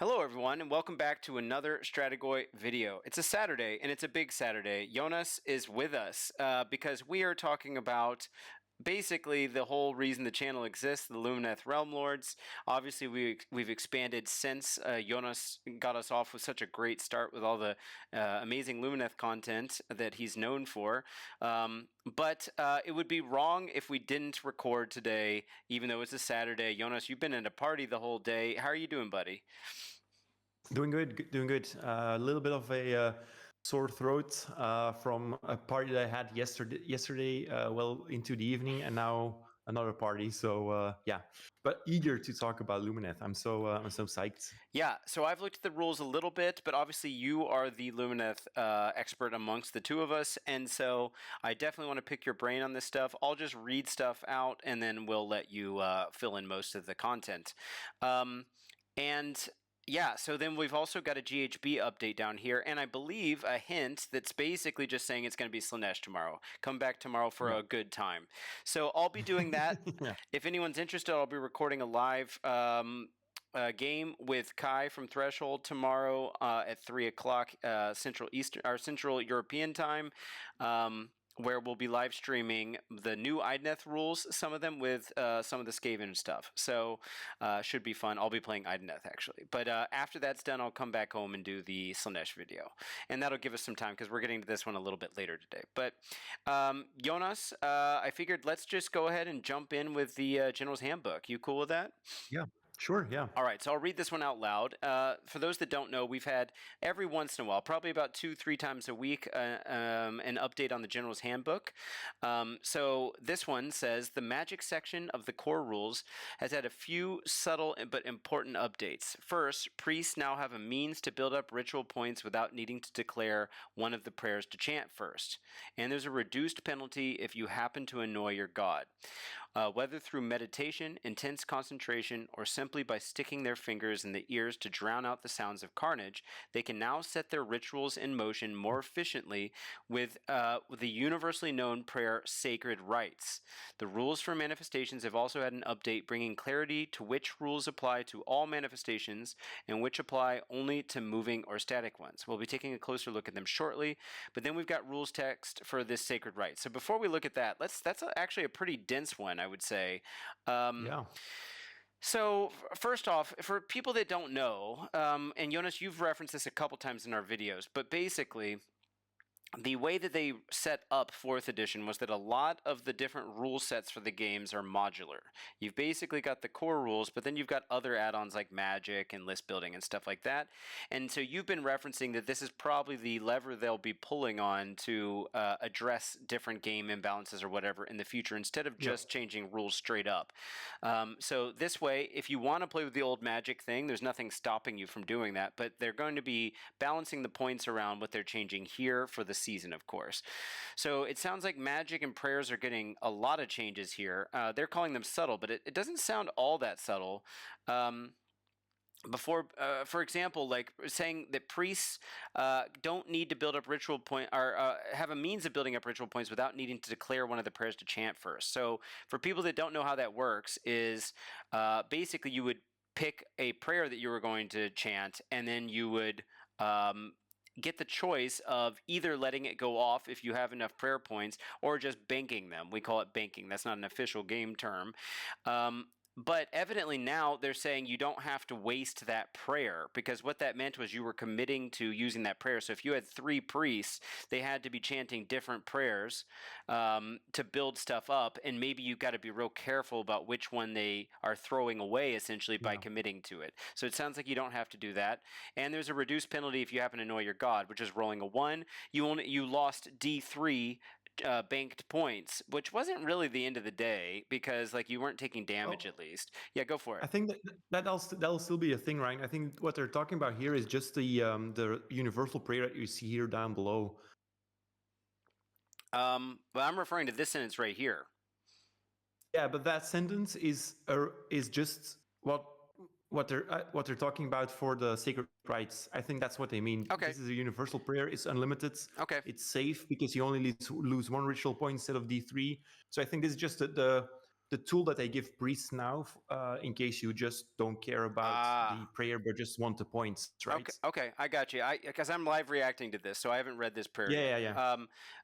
Hello everyone, and welcome back to another Strategoi video. It's a Saturday, and it's a big Saturday. Jonas is with us because we are talking about basically the whole reason the channel exists, the Lumineth Realm-Lords. Obviously, we've expanded since Jonas got us off with such a great start with all the amazing Lumineth content that he's known for. But it would be wrong if we didn't record today, even though it's a Saturday. Jonas, you've been at a party the whole day. How are you doing, buddy? Doing good, doing good. A little bit of a sore throat from a party that I had yesterday, well into the evening, and now another party. So yeah, but eager to talk about Lumineth. I'm so psyched. Yeah, so I've looked at the rules a little bit, but obviously you are the Lumineth expert amongst the two of us, and so I definitely want to pick your brain on this stuff. I'll just read stuff out, and then we'll let you fill in most of the content. Yeah, so then we've also got a GHB update down here, and I believe a hint that's basically just saying it's going to be Slaanesh tomorrow. Come back tomorrow for a good time. So I'll be doing that. Yeah. If anyone's interested, I'll be recording a live game with Kai from Threshold tomorrow at 3 o'clock Central European time. Where we'll be live streaming the new Idoneth rules, some of them with some of the Skaven stuff. So should be fun. I'll be playing Idoneth actually. But after that's done, I'll come back home and do the Slaanesh video. And that'll give us some time because we're getting to this one a little bit later today. But Jonas, I figured let's just go ahead and jump in with the General's Handbook. You cool with that? Yeah. Sure, yeah. All right, so I'll read this one out loud. For those that don't know, we've had every once in a while, probably about 2-3 times a week, an update on the General's Handbook. So this one says, the magic section of the core rules has had a few subtle but important updates. First, priests now have a means to build up ritual points without needing to declare one of the prayers to chant first. And there's a reduced penalty if you happen to annoy your god. Whether through meditation, intense concentration, or simply by sticking their fingers in the ears to drown out the sounds of carnage, they can now set their rituals in motion more efficiently with the universally known prayer Sacred Rites. The rules for manifestations have also had an update bringing clarity to which rules apply to all manifestations and which apply only to moving or static ones. We'll be taking a closer look at them shortly, but then we've got rules text for this Sacred Rite. So before we look at that, that's actually a pretty dense one, I would say. Yeah. So first off, for people that don't know, and Jonas, you've referenced this a couple times in our videos, but basically the way that they set up 4th edition was that a lot of the different rule sets for the games are modular. You've basically got the core rules, but then you've got other add-ons like magic and list building and stuff like that. And so you've been referencing that this is probably the lever they'll be pulling on to address different game imbalances or whatever in the future instead of just changing rules straight up. So this way, if you want to play with the old magic thing, there's nothing stopping you from doing that, but they're going to be balancing the points around what they're changing here for the season, of course. So it sounds like magic and prayers are getting a lot of changes here. They're calling them subtle, but it doesn't sound all that subtle. For example, like saying that priests don't need to build up ritual point or have a means of building up ritual points without needing to declare one of the prayers to chant first. So for people that don't know how that works, is basically you would pick a prayer that you were going to chant, and then you would get the choice of either letting it go off if you have enough prayer points or just banking them. We call it banking. That's not an official game term. But evidently now they're saying you don't have to waste that prayer, because what that meant was you were committing to using that prayer. So if you had 3 priests, they had to be chanting different prayers to build stuff up, and maybe you've got to be real careful about which one they are throwing away essentially by committing to it. So it sounds like you don't have to do that. And there's a reduced penalty if you happen to annoy your god, which is rolling a 1. You lost D3 banked points, which wasn't really the end of the day because like you weren't taking damage at least. Yeah, go for it. I think that'll still be a thing, Ryan. I think what they're talking about here is just the universal prayer that you see here down below. But I'm referring to this sentence right here. Yeah, but that sentence is just what they're talking about for the Sacred Rites. I think that's what they mean. Okay. This is a universal prayer. It's unlimited. Okay. It's safe because you only lose 1 ritual point instead of D3. So I think this is just the the tool that they give priests now, in case you just don't care about the prayer but just want the points, right? Okay, I got you. Because I'm live reacting to this, so I haven't read this prayer Yeah, yet.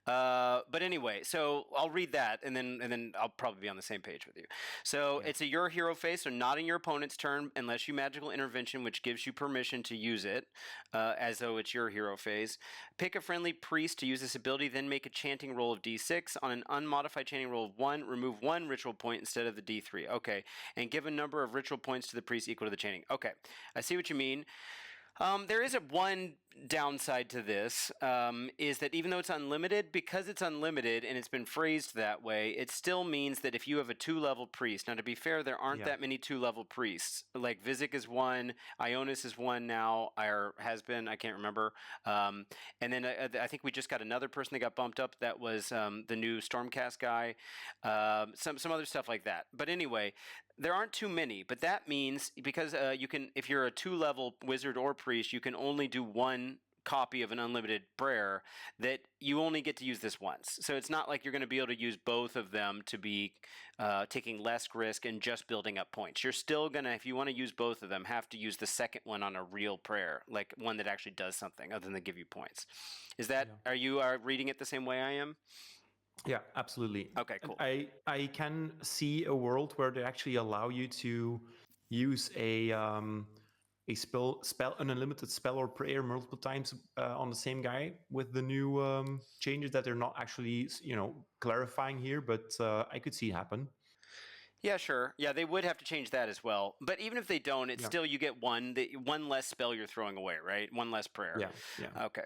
But anyway, so I'll read that, and then I'll probably be on the same page with you. So it's a your hero phase, so not in your opponent's turn unless you magical intervention, which gives you permission to use it, as though it's your hero phase. Pick a friendly priest to use this ability, then make a chanting roll of D6. On an unmodified chanting roll of 1, remove 1 ritual point instead of the D3. Okay, and give a number of ritual points to the priest equal to the chanting. Okay, I see what you mean. There is one downside to this, is that even though it's unlimited, because it's unlimited and it's been phrased that way, it still means that if you have a 2-level priest, now to be fair, there aren't that many 2-level priests. Like Vizik is 1, Ionis is 1 now, or has been, I can't remember. And then I think we just got another person that got bumped up. That was the new Stormcast guy. Some other stuff like that. But anyway, there aren't too many, but that means because you can, if you're a 2-level wizard or priest, you can only do 1 copy of an unlimited prayer, that you only get to use this once. So it's not like you're going to be able to use both of them to be taking less risk and just building up points. You're still going to, if you want to use both of them, have to use the second one on a real prayer, like one that actually does something other than give you points. Is that, are you reading it the same way I am? Yeah, absolutely. Okay, cool. I can see a world where they actually allow you to use an unlimited spell or prayer multiple times on the same guy with the new changes that they're not actually, clarifying here, but I could see it happen. Yeah, sure. Yeah, they would have to change that as well. But even if they don't, it's still, you get one less spell you're throwing away, right? One less prayer. Yeah. Okay.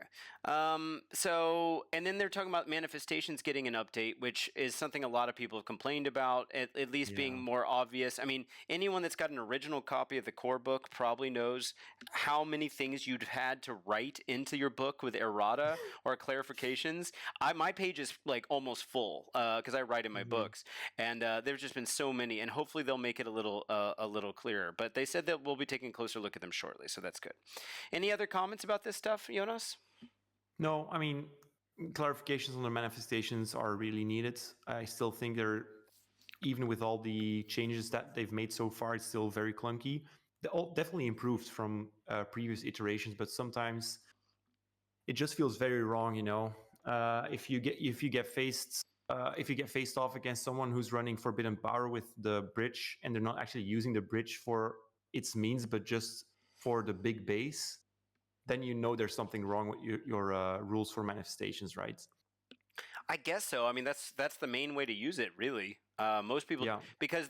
So, and then they're talking about manifestations getting an update, which is something a lot of people have complained about, at least being more obvious. I mean, anyone that's got an original copy of the core book probably knows how many things you'd had to write into your book with errata or clarifications. My page is like almost full because I write in my books, and there's just been so many, and hopefully they'll make it a little clearer. But they said that we'll be taking a closer look at them shortly, so that's good. Any other comments about this stuff, Jonas? No, I mean, clarifications on the manifestations are really needed. I still think they're, even with all the changes that they've made so far, it's still very clunky. They're all definitely improved from previous iterations, but sometimes it just feels very wrong. If you get faced off against someone who's running Forbidden Power with the bridge, and they're not actually using the bridge for its means, but just for the big base, then there's something wrong with your rules for manifestations, right? I guess so. I mean, that's the main way to use it, really. Most people,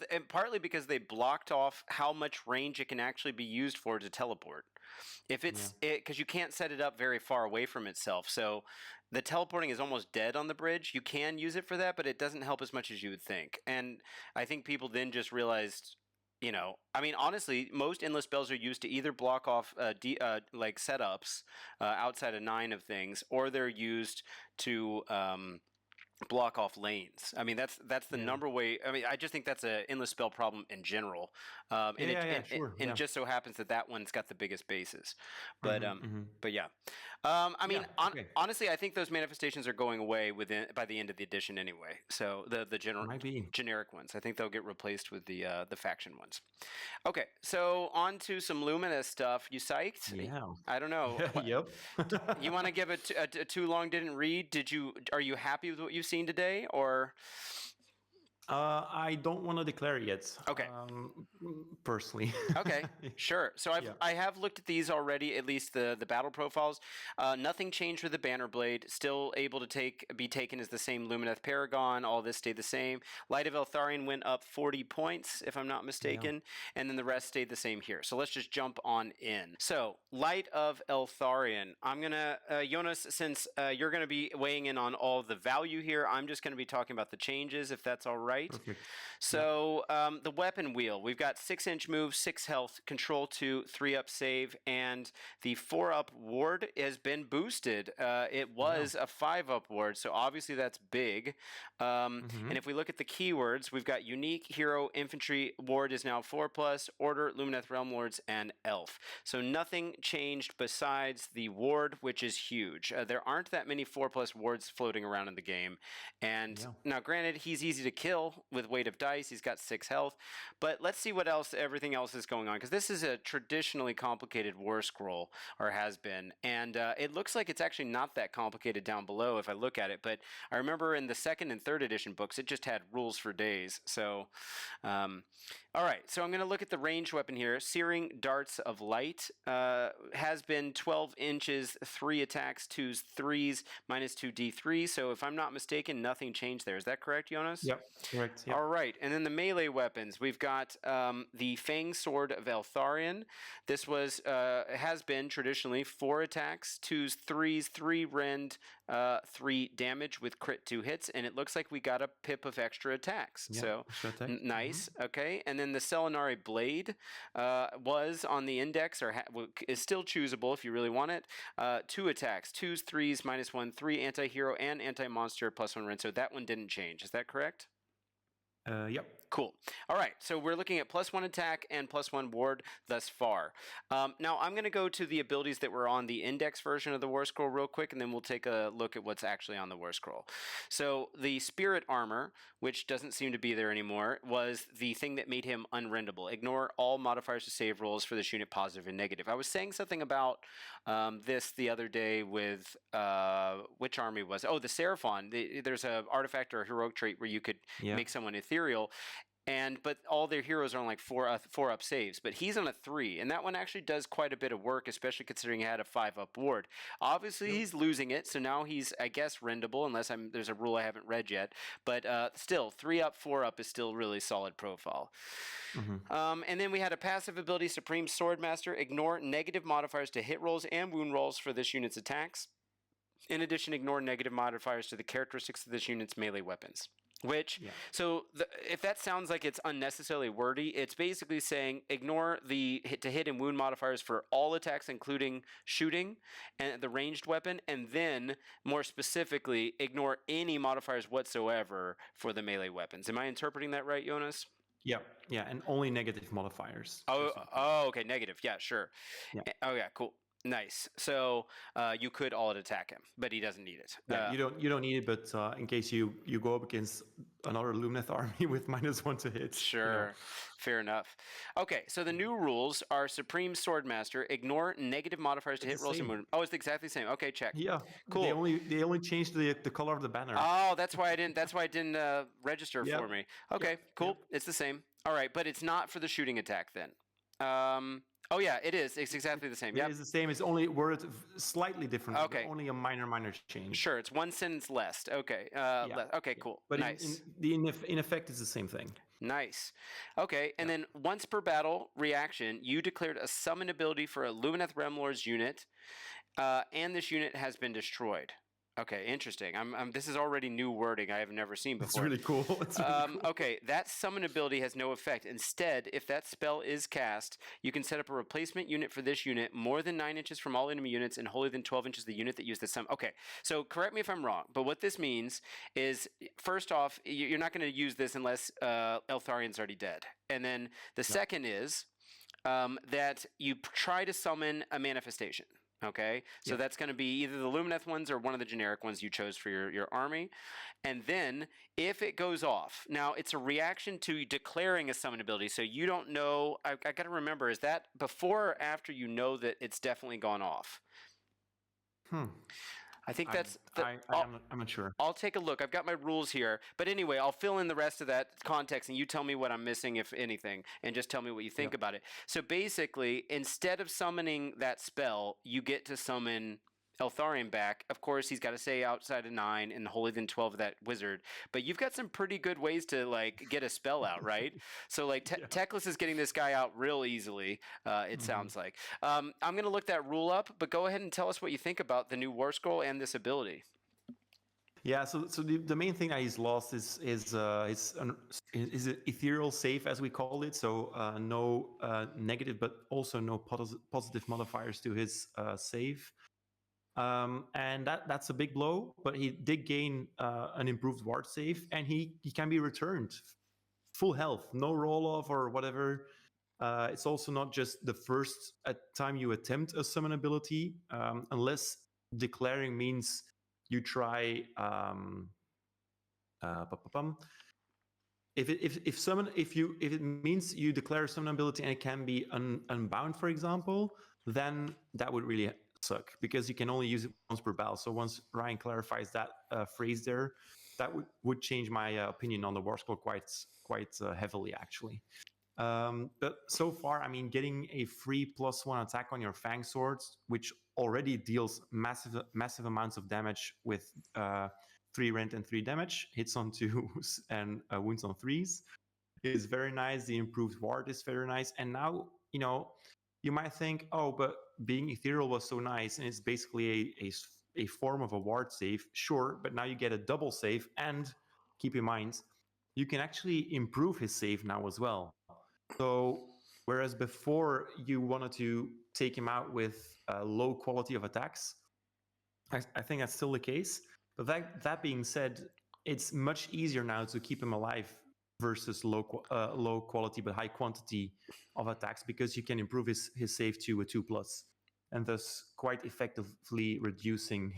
and partly because they blocked off how much range it can actually be used for to teleport. If it's because you can't set it up very far away from itself, so the teleporting is almost dead on the bridge. You can use it for that, but it doesn't help as much as you would think. And I think people then just realized, I mean, honestly, most endless spells are used to either block off like setups outside of 9 of things, or they're used to block off lanes. I mean, that's the number way. I mean, I just think that's an endless spell problem in general. It just so happens that one's got the biggest bases. But but yeah. I mean, honestly, I think those manifestations are going away by the end of the edition anyway. So the generic ones, I think they'll get replaced with the faction ones. Okay, so on to some Lumineth stuff. You psyched? Yeah. I don't know. Yep. You want to give it a too long didn't read? Are you happy with what you've seen today, or? I don't want to declare it yet. Okay. Personally. Okay, sure. So I have looked at these already, at least the battle profiles. Nothing changed with the bannerblade. Still able to be taken as the same Lumineth Paragon. All this stayed the same. Light of Eltharion went up 40 points, if I'm not mistaken, and then the rest stayed the same here. So let's just jump on in. So Light of Eltharion. I'm gonna Jonas, since you're gonna be weighing in on all the value here, I'm just gonna be talking about the changes, if that's all right. Perfect. So the weapon wheel, we've got 6-inch move, 6 health, control 2, 3-up save, and the 4-up ward has been boosted. It was a 5-up ward, so obviously that's big. And if we look at the keywords, we've got unique, hero, infantry, ward is now 4+, order, Lumineth Realm-Lords, and elf. So nothing changed besides the ward, which is huge. There aren't that many 4+ wards floating around in the game. And now granted, he's easy to kill. fail with weight of dice. He's got 6 health. But let's see what else, everything else is going on, because this is a traditionally complicated war scroll, or has been. And it looks like it's actually not that complicated down below if I look at it. But I remember in the 2nd and 3rd edition books, it just had rules for days. So, all right. So I'm going to look at the ranged weapon here. Searing Darts of Light has been 12 inches, 3 attacks, 2s, 3s, minus 2 d3. So if I'm not mistaken, nothing changed there. Is that correct, Jonas? Yep, correct. Yep. All right. And then the melee weapons. We've got the Fang Sword of Eltharion. This has been traditionally 4 attacks, 2s, 3s, 3 rend, 3 damage with crit 2 hits, and it looks like we got a pip of extra attacks. Yeah, So extra attack. nice. Okay. And then the Selenari Blade was on the index, or is still choosable if you really want it. 2 attacks, 2s, 3s, minus 1, 3 anti-hero and anti-monster, plus 1 rend. So that one didn't change. Is that correct? Yep. Cool. All right, so we're looking at +1 attack and +1 ward thus far. Now I'm going to go to the abilities that were on the index version of the War Scroll real quick, and then we'll take a look at what's actually on the War Scroll. So the Spirit Armor, which doesn't seem to be there anymore, was the thing that made him unrendable. Ignore all modifiers to save rolls for this unit, positive and negative. I was saying something about this the other day with, which army was it? Oh, the Seraphon. There's an artifact or a heroic trait where you could make someone ethereal. But all their heroes are on like 4-up saves, but he's on a 3, and that one actually does quite a bit of work, especially considering he had a 5-up ward. Obviously, he's losing it, so now he's, I guess, rendable, unless there's a rule I haven't read yet. But still, 3-up, 4-up is still really solid profile. And then we had a passive ability, Supreme Swordmaster. Ignore negative modifiers to hit rolls and wound rolls for this unit's attacks. In addition, ignore negative modifiers to the characteristics of this unit's melee weapons. So if that sounds like it's unnecessarily wordy, it's basically saying ignore the hit and wound modifiers for all attacks, including shooting and the ranged weapon, and then more specifically, ignore any modifiers whatsoever for the melee weapons. Am I interpreting that right, Jonas? Yeah, and only negative modifiers. Oh, okay, negative. Yeah, sure. Yeah. Oh, yeah, cool. Nice. So you could all attack him, but he doesn't need it. Yeah, you don't need it, but in case you go up against another Lumineth army with -1 to hit. Sure, fair enough. Okay, so the new rules are Supreme Swordmaster. Ignore negative modifiers to hit rolls and wound. Oh, it's exactly the same. Okay, check. Yeah, cool. They only changed the color of the banner. Oh, that's why I didn't register for me. Okay, cool. It's the same. All right, but it's not for the shooting attack then. Oh yeah, it is. It's exactly the same. It is the same. It's only worded slightly different. Okay. Only a minor change. Sure, it's 1 sentence less. Okay. Okay, cool. But nice. in effect, it's the same thing. Nice. Okay, and then once per battle reaction, you declared a summon ability for a Lumineth Realm-Lords unit, and this unit has been destroyed. Okay, interesting. This is already new wording I have never seen before. It's really cool. Okay, that summon ability has no effect. Instead, if that spell is cast, you can set up a replacement unit for this unit more than 9 inches from all enemy units and wholly than 12 inches of the unit that used the summon. Okay, so correct me if I'm wrong, but what this means is, first off, you're not going to use this unless Eltharion's already dead. And then the second is that you try to summon a manifestation. Okay, so that's going to be either the Lumineth ones or one of the generic ones you chose for your army. And then if it goes off, now it's a reaction to declaring a summon ability. So you don't know, I got to remember, is that before or after you know that it's definitely gone off? I think that's... I'm not sure. I'll take a look. I've got my rules here. But anyway, I'll fill in the rest of that context, and you tell me what I'm missing, if anything, and just tell me what you think about it. So basically, instead of summoning that spell, you get to summon Eltharion back. Of course, he's got to stay outside of 9 and wholly than 12 of that wizard. But you've got some pretty good ways to like get a spell out, right? So like Teclis is getting this guy out real easily, it sounds like. I'm going to look that rule up, but go ahead and tell us what you think about the new War Scroll and this ability. Yeah, so the main thing that he's lost is ethereal save, as we call it. So no negative, but also no positive modifiers to his save. And that's a big blow, but he did gain an improved ward save, and he can be returned full health, no roll off or whatever. It's also not just the first time you attempt a summon ability, unless declaring means you try if it means you declare a summon ability and it can be unbound, for example, then that would really suck because you can only use it once per battle. So once Ryan clarifies that phrase there, that would change my opinion on the war scroll quite heavily, actually. But so far, I mean, getting a free +1 attack on your Fang Swords, which already deals massive amounts of damage with 3 rend and 3 damage, hits on 2s and wounds on 3s, is very nice. The improved ward is very nice. And now, you might think, oh, but being ethereal was so nice, and it's basically a form of a ward save. Sure, but now you get a double save, and keep in mind, you can actually improve his save now as well. So whereas before you wanted to take him out with low quality of attacks, I think that's still the case. But that being said, it's much easier now to keep him alive versus low quality but high quantity of attacks because you can improve his save to a 2+, and thus quite effectively reducing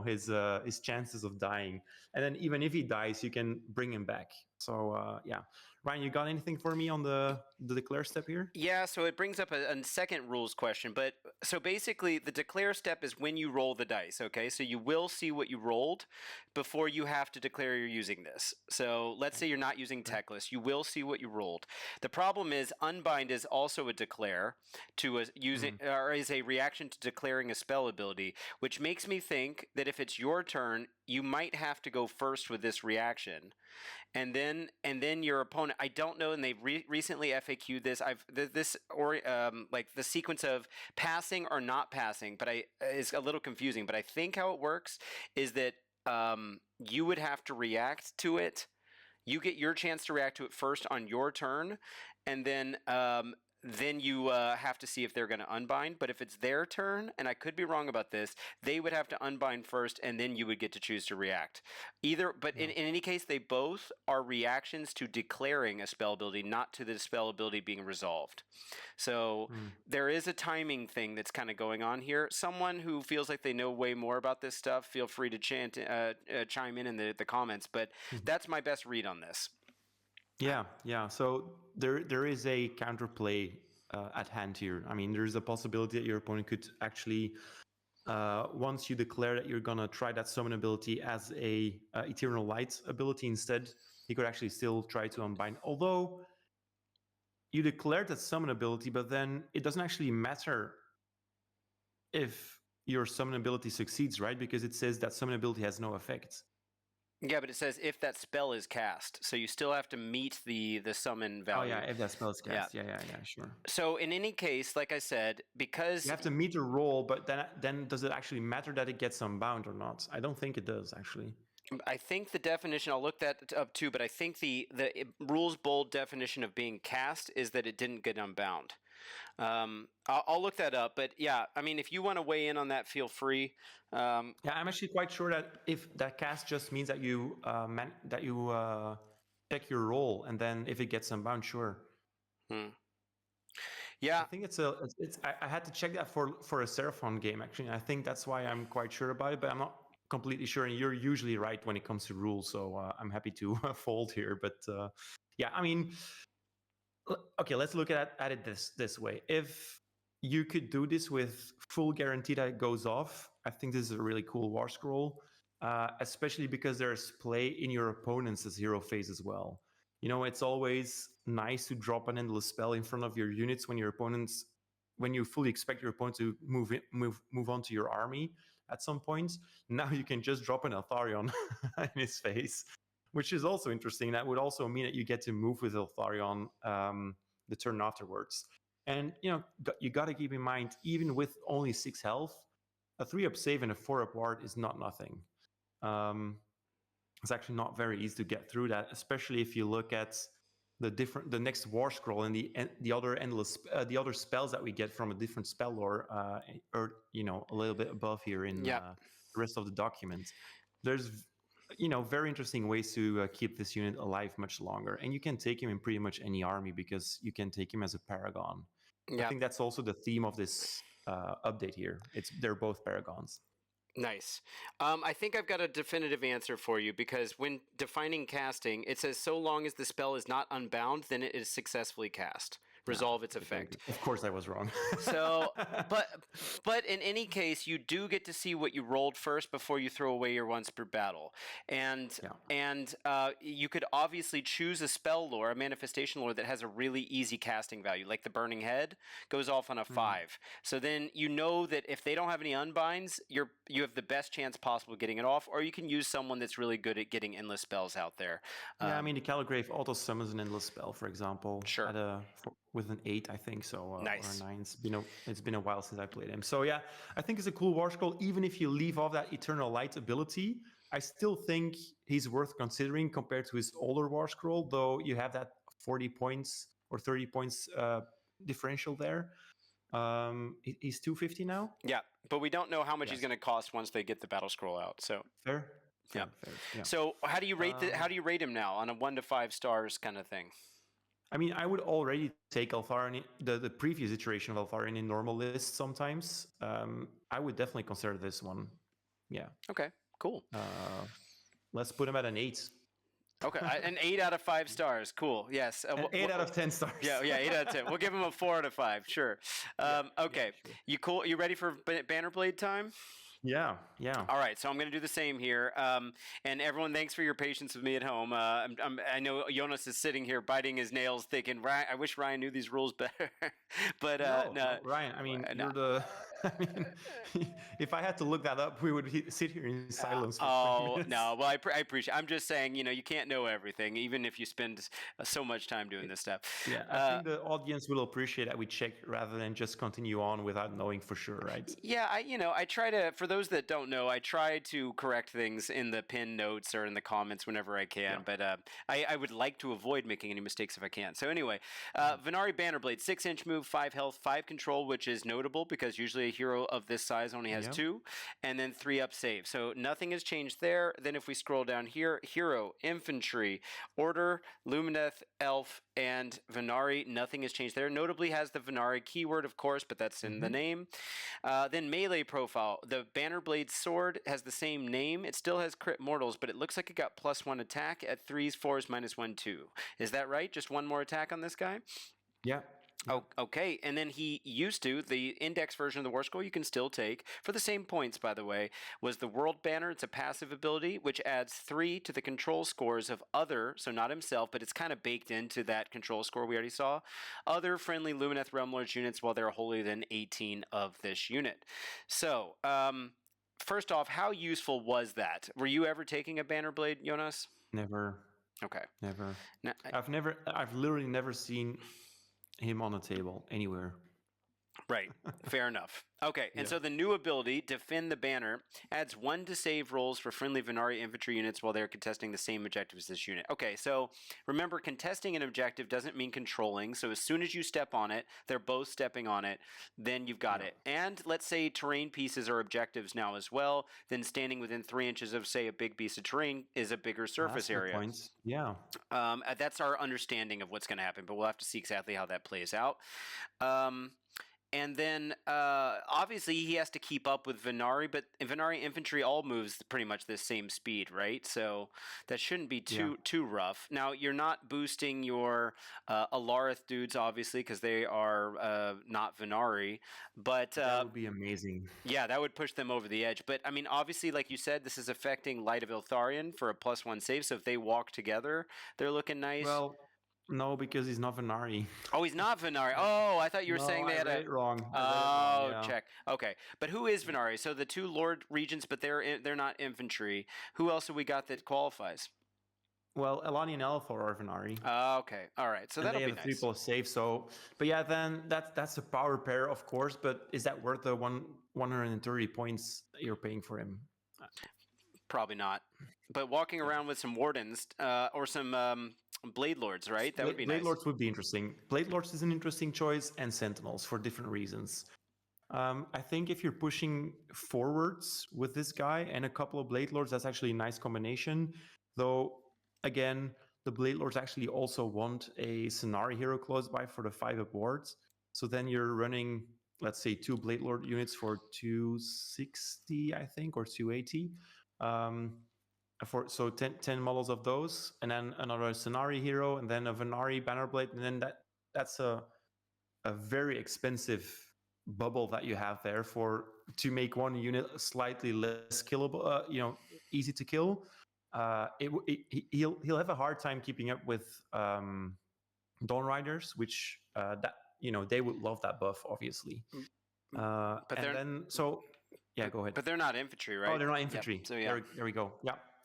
his chances of dying. And then even if he dies, you can bring him back. So yeah, Ryan, you got anything for me on the declare step here? Yeah, so it brings up a second rules question, but so basically the declare step is when you roll the dice, okay? So you will see what you rolled before you have to declare you're using this. So let's say you're not using Techless, you will see what you rolled. The problem is Unbind is also a declare to or is a reaction to declaring a spell ability, which makes me think that if it's your turn, you might have to go first with this reaction. And then your opponent, I don't know, and they've recently FAQ'd this. Like the sequence of passing or not passing, but is a little confusing. But I think how it works is that you would have to react to it. You get your chance to react to it first on your turn, and then you have to see if they're going to unbind. But if it's their turn, and I could be wrong about this, they would have to unbind first, and then you would get to choose to react. But in any case, they both are reactions to declaring a spell ability, not to the spell ability being resolved. So there is a timing thing that's kind of going on here. Someone who feels like they know way more about this stuff, feel free to chime in the comments. But that's my best read on this. Yeah. So there is a counterplay at hand here. I mean, there's a possibility that your opponent could actually, once you declare that you're gonna try that summon ability as a Eternal Light ability instead, he could actually still try to unbind. Although you declared that summon ability, but then it doesn't actually matter if your summon ability succeeds, right? Because it says that summon ability has no effect. Yeah, but it says if that spell is cast, so you still have to meet the summon value. Oh yeah, if that spell is cast. Yeah, sure. So in any case, like I said, because you have to meet the roll, but then does it actually matter that it gets unbound or not? I don't think it does, actually. I think the definition, I'll look that up too, but I think the rules bold definition of being cast is that it didn't get unbound. I'll look that up, but yeah, I mean, if you want to weigh in on that, feel free. Yeah, I'm actually quite sure that if that cast just means that you check your roll, and then if it gets unbound, sure. Yeah, I think I had to check that for a Seraphon game, actually. I think that's why I'm quite sure about it, but I'm not completely sure. And you're usually right when it comes to rules, so I'm happy to fold here. But yeah, I mean, okay, let's look at it this way. If you could do this with full guarantee that it goes off, I think this is a really cool war scroll, especially because there's play in your opponent's hero phase as well. It's always nice to drop an endless spell in front of your units when you fully expect your opponent to move on to your army at some point. Now you can just drop an Eltharion in his face, which is also interesting. That would also mean that you get to move with Eltharion the turn afterwards. And you got to keep in mind, even with only 6 health, a 3-up save and a 4-up ward is not nothing. It's actually not very easy to get through that, especially if you look at the next war scroll and the other spells that we get from a different spell lore, or a little bit above here in the rest of the document. There's very interesting ways to keep this unit alive much longer, and you can take him in pretty much any army because you can take him as a paragon. I think that's also the theme of this update here. They're both paragons. Nice. I think I've got a definitive answer for you because when defining casting, it says so long as the spell is not unbound, then it is successfully cast. Resolve its effect. Of course, I was wrong. So, but in any case, you do get to see what you rolled first before you throw away your once per battle, and you could obviously choose a spell lore, a manifestation lore that has a really easy casting value, like the Burning Head goes off on a 5. So then you know that if they don't have any unbinds, you have the best chance possible of getting it off, or you can use someone that's really good at getting endless spells out there. Yeah, I mean the Calgrave auto summons an endless spell, for example. Sure. With an 8, I think so. Nice. Or a 9. It's been a while since I played him. So yeah, I think it's a cool war scroll. Even if you leave off that Eternal Light ability, I still think he's worth considering compared to his older war scroll. Though you have that 40 points or 30 points differential there. He's 250 now. Yeah, but we don't know how much he's going to cost once they get the battle scroll out. So fair. Yeah. So how do you rate how do you rate him now on a 1 to 5 stars kind of thing? I mean, I would already take Eltharion, the previous iteration of Eltharion in normal lists sometimes. I would definitely consider this one. Yeah. Okay, cool. Let's put him at an 8. Okay, an 8 out of 5 stars. Cool. Yes. 8 out of 10 stars. Yeah, 8 out of 10. We'll give him a 4 out of 5. Sure. Okay. Sure. You cool? You ready for Bannerblade time? Yeah. All right, so I'm going to do the same here. And everyone, thanks for your patience with me at home. I know Jonas is sitting here biting his nails, thinking, I wish Ryan knew these rules better. But no, Ryan, I mean, you're the. I mean, if I had to look that up, we would sit here in silence. For no, well, I appreciate. I'm just saying, you can't know everything, even if you spend so much time doing this stuff. Yeah, I think the audience will appreciate that we check rather than just continue on without knowing for sure, right? Yeah, I try to. For those that don't know, I try to correct things in the pinned notes or in the comments whenever I can. Yeah. But I would like to avoid making any mistakes if I can. So anyway, Venari Bannerblade, 6-inch move, 5 health, 5 control, which is notable because usually a hero of this size only has 2, and then 3 up save. So nothing has changed there. Then if we scroll down here, hero, infantry, order, Lumineth, elf, and Venari, nothing has changed there. Notably has the Venari keyword, of course, but that's in the name. Then melee profile, the Bannerblade sword has the same name. It still has crit mortals, but it looks like it got +1 attack at 3s, 4s, -1, 2. Is that right? Just 1 more attack on this guy? Yeah. Oh, okay. And then he used to, the index version of the War Scroll you can still take, for the same points, by the way, was the World Banner. It's a passive ability, which adds 3 to the control scores of other, so not himself, but it's kind of baked into that control score we already saw, other friendly Lumineth Realm-Lords units while they're holier than 18 of this unit. So, first off, how useful was that? Were you ever taking a Bannerblade, Jonas? Never. Okay. Never. No, I've literally never seen him on a table anywhere. Right. Fair enough. Okay. And so the new ability, Defend the Banner, adds 1 to save rolls for friendly Venari infantry units while they're contesting the same objective as this unit. Okay. So remember, contesting an objective doesn't mean controlling. So as soon as you step on it, they're both stepping on it. Then you've got it. And let's say terrain pieces are objectives now as well. Then standing within 3 inches of, say, a big piece of terrain is a bigger surface area. Points. Yeah. That's our understanding of what's going to happen, but we'll have to see exactly how that plays out. And then, obviously, he has to keep up with Venari, but Venari infantry all moves pretty much the same speed, right? So that shouldn't be too rough. Now, you're not boosting your Alarith dudes, obviously, because they are not Venari. But that would be amazing. Yeah, that would push them over the edge. But, I mean, obviously, like you said, this is affecting Light of Eltharion for a +1 save. So if they walk together, they're looking nice. Well, no, because he's not Venari. Oh, he's not Venari. Oh, I thought you were saying they had it wrong. Check. Okay, but who is Venari? So the 2 Lord Regents, but they're not infantry. Who else have we got that qualifies? Well, Elani and Elthor are Venari. Okay, all right. So that'll be nice. They have a 3+ save. So, but yeah, then that's a power pair, of course. But is that worth the 130 points you're paying for him? Probably not. But walking around with some Wardens or some Blade Lords, right? That would be nice. Blade Lords would be interesting. Blade Lords is an interesting choice, and Sentinels for different reasons. I think if you're pushing forwards with this guy and a couple of Blade Lords, that's actually a nice combination. Though, again, the Blade Lords actually also want a Scenari hero close by for the 5-up wards. So then you're running let's say 2 Blade Lord units for 260, I think, or 280. So 10 models of those, and then another Venari hero, and then a Venari bannerblade, and then that's a very expensive bubble that you have there to make one unit slightly less killable, easy to kill. He'll have a hard time keeping up with Dawn Riders, which they would love that buff, obviously. But and then go ahead. But they're not infantry, right? Oh, they're not infantry. Yep. So yeah, there we go.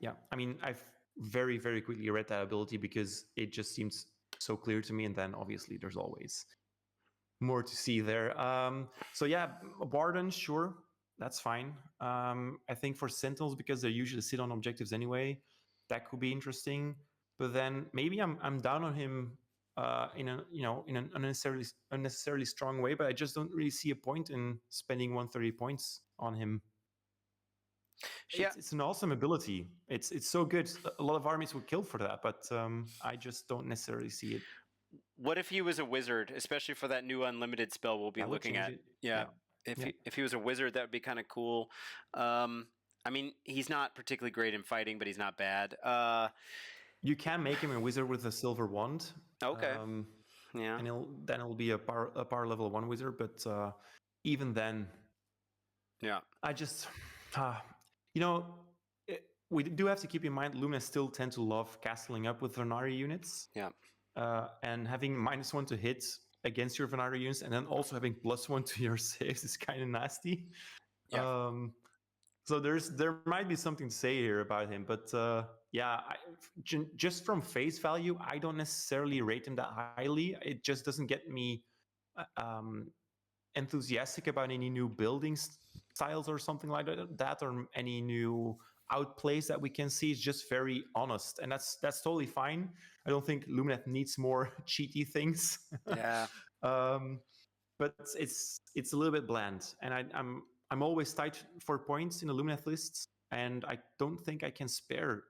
Yeah. I mean, I've very, very quickly read that ability because it just seems so clear to me. And then obviously there's always more to see there. So yeah, Barden, sure, that's fine. I think for Sentinels, because they usually sit on objectives anyway, that could be interesting. But then maybe I'm down on him in an unnecessarily strong way. But I just don't really see a point in spending 130 points on him. Yeah. It's an awesome ability. It's so good. A lot of armies would kill for that, but I just don't necessarily see it. What if he was a wizard, especially for that new unlimited spell we'll be looking at? Yeah. If he was a wizard, that would be kind of cool. I mean, he's not particularly great in fighting, but he's not bad. You can make him a wizard with a silver wand. Okay. Yeah. And it'll be a power level 1 wizard, but even then, yeah, I just we do have to keep in mind Lumineth still tend to love castling up with Venari units. Yeah. And having -1 to hit against your Venari units, and then also having +1 to your saves is kind of nasty. Yeah. So there might be something to say here about him, but just from face value, I don't necessarily rate him that highly. It just doesn't get me enthusiastic about any new building styles or something like that, or any new outplays that we can see. It's just very honest, and that's totally fine. I don't think Lumineth needs more cheaty things. Yeah. But it's a little bit bland, and I'm always tight for points in the Lumineth lists, and I don't think I can spare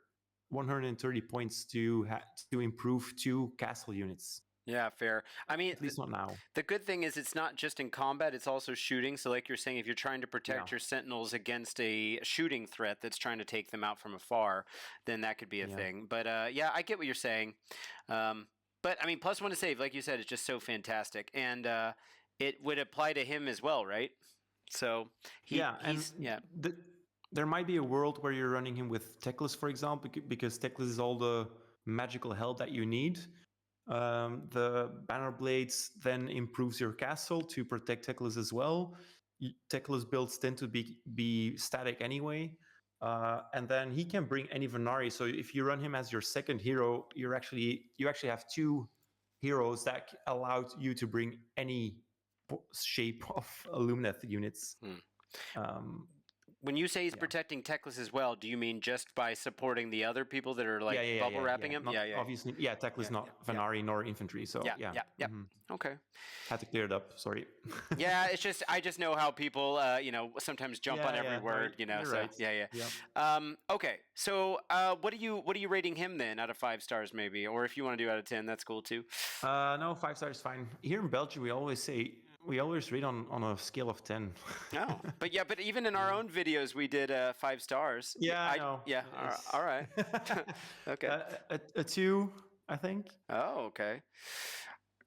130 points to improve 2 castle units. Yeah, fair. I mean, at least not now. The good thing is it's not just in combat, it's also shooting. So like you're saying, if you're trying to protect your sentinels against a shooting threat that's trying to take them out from afar, then that could be a thing. But I get what you're saying. But I mean, +1 to save, like you said, is just so fantastic. And it would apply to him as well, right? So there might be a world where you're running him with Teclis, for example, because Teclis is all the magical help that you need. The banner blades then improves your castle to protect Teclis as well. Teclis builds tend to be static anyway, and then he can bring any Venari. So if you run him as your second hero, you actually have 2 heroes that allow you to bring any shape of Lumineth units. When you say he's protecting Teclis as well, do you mean just by supporting the other people that are like bubble wrapping him? Obviously, Teclis not Venari nor infantry, so Okay. Had to clear it up. Sorry. Yeah, it's just I just know how people sometimes jump on every word, You're so right. Okay, so what are you rating him then out of 5 stars maybe, or if you want to do out of 10, that's cool too. No, 5 stars is fine. Here in Belgium, we always rate on a scale of 10. Oh, but even in our own videos, we did 5 stars. Yeah, I know. Yeah, all right. Okay. A 2, I think. Oh, okay.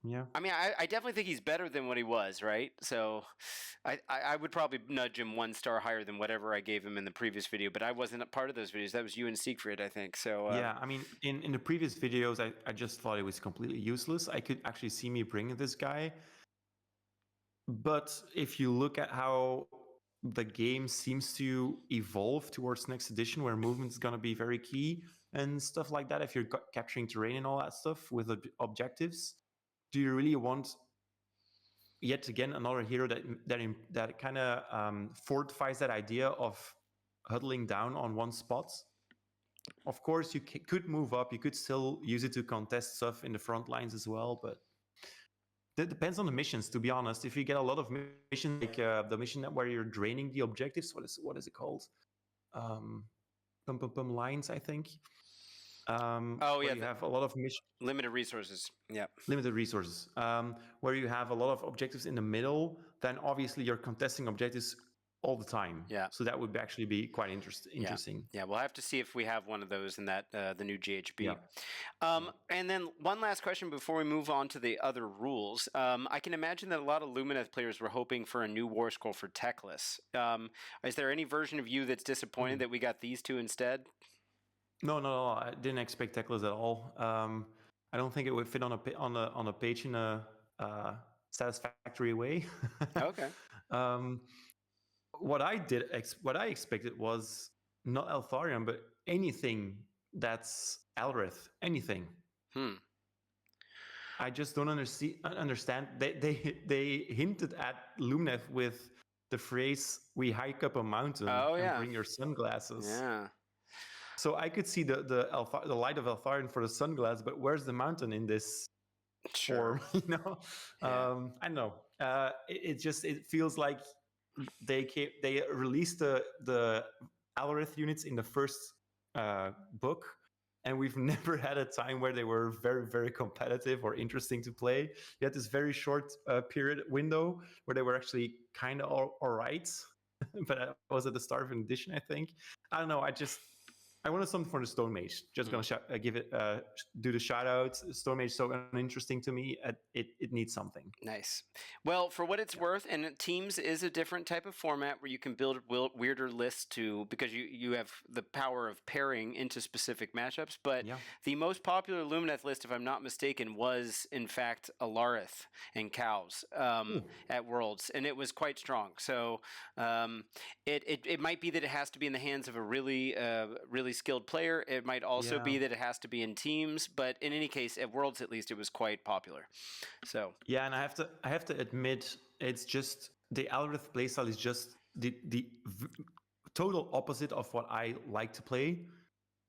Yeah. I mean, I definitely think he's better than what he was, right? So I would probably nudge him 1 star higher than whatever I gave him in the previous video, but I wasn't a part of those videos. That was you and Siegfried, I think. So yeah, I mean, in the previous videos, I just thought it was completely useless. I could actually see me bringing this guy. But if you look at how the game seems to evolve towards next edition, where movement is going to be very key and stuff like that, if you're capturing terrain and all that stuff with objectives, do you really want yet again another hero that kind of fortifies that idea of huddling down on one spot? Of course, you could move up. You could still use it to contest stuff in the front lines as well, but that depends on the missions, to be honest. If you get a lot of missions, like the mission where you're draining the objectives, what is it called? Lines, I think. You have a lot of limited resources. Yeah. Limited resources. Where you have a lot of objectives in the middle, then obviously you're contesting objectives all the time. Yeah. So that would actually be quite interesting. Yeah, we'll have to see if we have one of those in that the new GHB. Yeah. And then one last question before we move on to the other rules. I can imagine that a lot of Lumineth players were hoping for a new War Scroll for Techless. Is there any version of you that's disappointed that we got these two instead? No, I didn't expect Techless at all. I don't think it would fit on a page in a satisfactory way. Okay. What I expected was not Eltharion, but anything that's Alrith, anything. I just don't understand. They hinted at Lumineth with the phrase "we hike up a mountain and bring your sunglasses." Yeah. So I could see the light of Eltharion for the sunglasses, but where's the mountain in this form? You know, I don't know. It feels like they released the Alrith units in the first book, and we've never had a time where they were very, very competitive or interesting to play. You had this very short period window where they were actually kind of all right, but I was at the start of an edition, I think. I don't know. I wanted something for the Stone Mage. Just gonna give it, do the shout outs. Stone Mage is so uninteresting to me. It needs something. Nice. Well, for what it's worth, and Teams is a different type of format where you can build weirder lists because you have the power of pairing into specific matchups. But the most popular Lumineth list, if I'm not mistaken, was in fact Alarith and Cows at Worlds, and it was quite strong. So it might be that it has to be in the hands of a really skilled player. It might also be that it has to be in teams, but in any case, at Worlds at least, it was quite popular. So and I have to admit, it's just the Alrith playstyle is just the total opposite of what I like to play.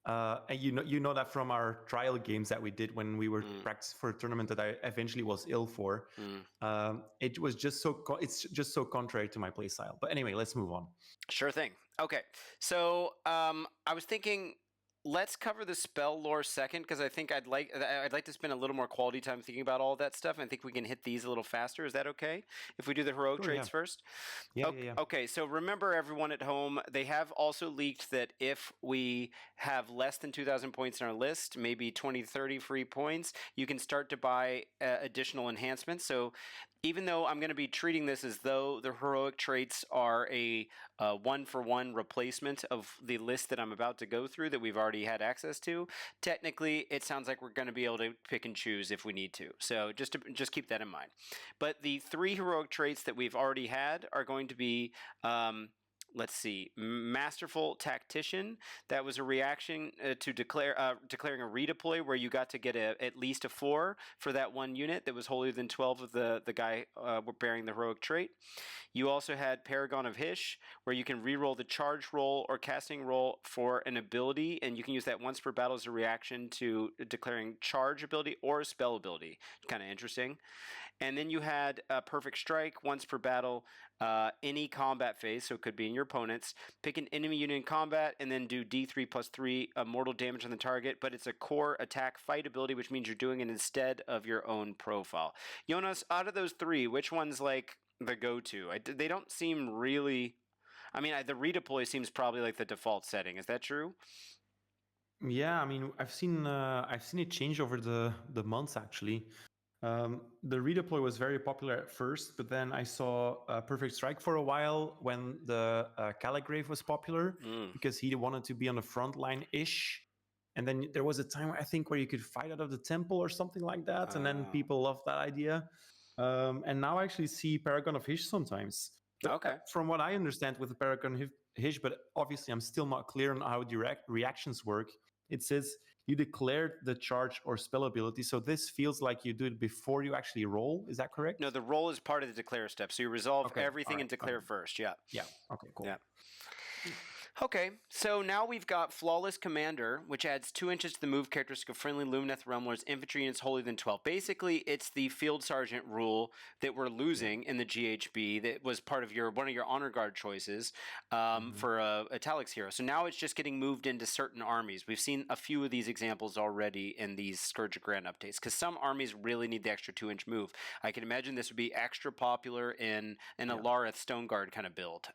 And you know that from our trial games that we did when we were practicing for a tournament that I eventually was ill for. It was just it's just so contrary to my playstyle. But anyway, let's move on. Sure thing. Okay, so I was thinking, let's cover the spell lore second, because I think I'd like to spend a little more quality time thinking about all that stuff. I think we can hit these a little faster. Is that okay if we do the heroic traits first? Yeah. Okay, so remember, everyone at home, they have also leaked that if we have less than 2,000 points in our list, maybe 20, 30 free points, you can start to buy additional enhancements. So even though I'm going to be treating this as though the heroic traits are a one-for-one replacement of the list that I'm about to go through that we've already had access to, technically it sounds like we're going to be able to pick and choose if we need to. So just keep that in mind. But the 3 heroic traits that we've already had are going to be let's see, Masterful Tactician. That was a reaction to declaring a redeploy where you got to get at least a 4 for that one unit that was holier than 12 of the guy bearing the heroic trait. You also had Paragon of Hysh, where you can reroll the charge roll or casting roll for an ability, and you can use that once per battle as a reaction to declaring charge ability or a spell ability. Kind of interesting. And then you had Perfect Strike, once per battle, any combat phase, so it could be in your opponent's. Pick an enemy unit in combat and then do D3 plus 3 mortal damage on the target, but it's a core attack fight ability, which means you're doing it instead of your own profile. Jonas, out of those 3, which one's like the go-to? They don't seem really... I mean, the redeploy seems probably like the default setting. Is that true? Yeah, I mean, I've seen it change over the months, actually. The redeploy was very popular at first, but then I saw Perfect Strike for a while when the Caligrave was popular because he wanted to be on the front line-ish. And then there was a time, I think, where you could fight out of the temple or something like that. And then people loved that idea. And now I actually see Paragon of Hysh sometimes. But from what I understand with the Paragon of Hysh, but obviously I'm still not clear on how direct reactions work. It says you declared the charge or spell ability. So this feels like you do it before you actually roll. Is that correct? No, the roll is part of the declare step. So you resolve everything and declare first. Yeah. Yeah. Okay, cool. Yeah. Okay, so now we've got Flawless Commander, which adds 2 inches to the move characteristic of friendly Lumineth Realm-Lords infantry units holding than 12. Basically, it's the Field Sergeant rule that we're losing in the GHB that was part of one of your Honor Guard choices for Italic's hero. So now it's just getting moved into certain armies. We've seen a few of these examples already in these Scourge of Ghyran updates, because some armies really need the extra 2-inch move. I can imagine this would be extra popular in an Alarith Stone Guard kind of build.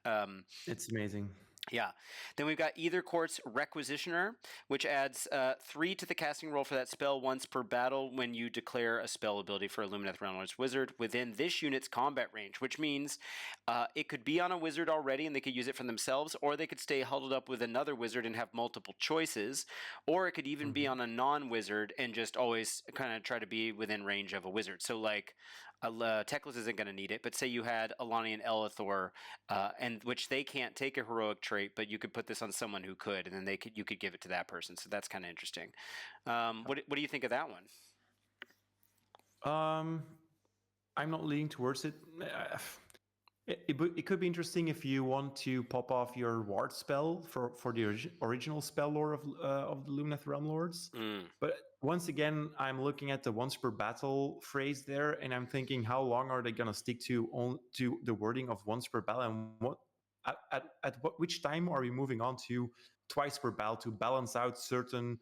It's amazing. Yeah. Then we've got Either Court's Requisitioner, which adds 3 to the casting roll for that spell once per battle when you declare a spell ability for a Lumineth Realm-Lords wizard within this unit's combat range, which means it could be on a wizard already and they could use it for themselves, or they could stay huddled up with another wizard and have multiple choices, or it could even be on a non-wizard and just always kind of try to be within range of a wizard. So like Teclis isn't going to need it, but say you had Alani and Elithor, and which they can't take a heroic trait, but you could put this on someone who could, and then you could give it to that person. So that's kind of interesting. What do you think of that one? I'm not leaning towards it. It could be interesting if you want to pop off your ward spell for the original spell lore of the Lumineth Realm-Lords. But once again, I'm looking at the once per battle phrase there, and I'm thinking, how long are they gonna stick to the wording of once per battle, and which time are we moving on to twice per battle to balance out certain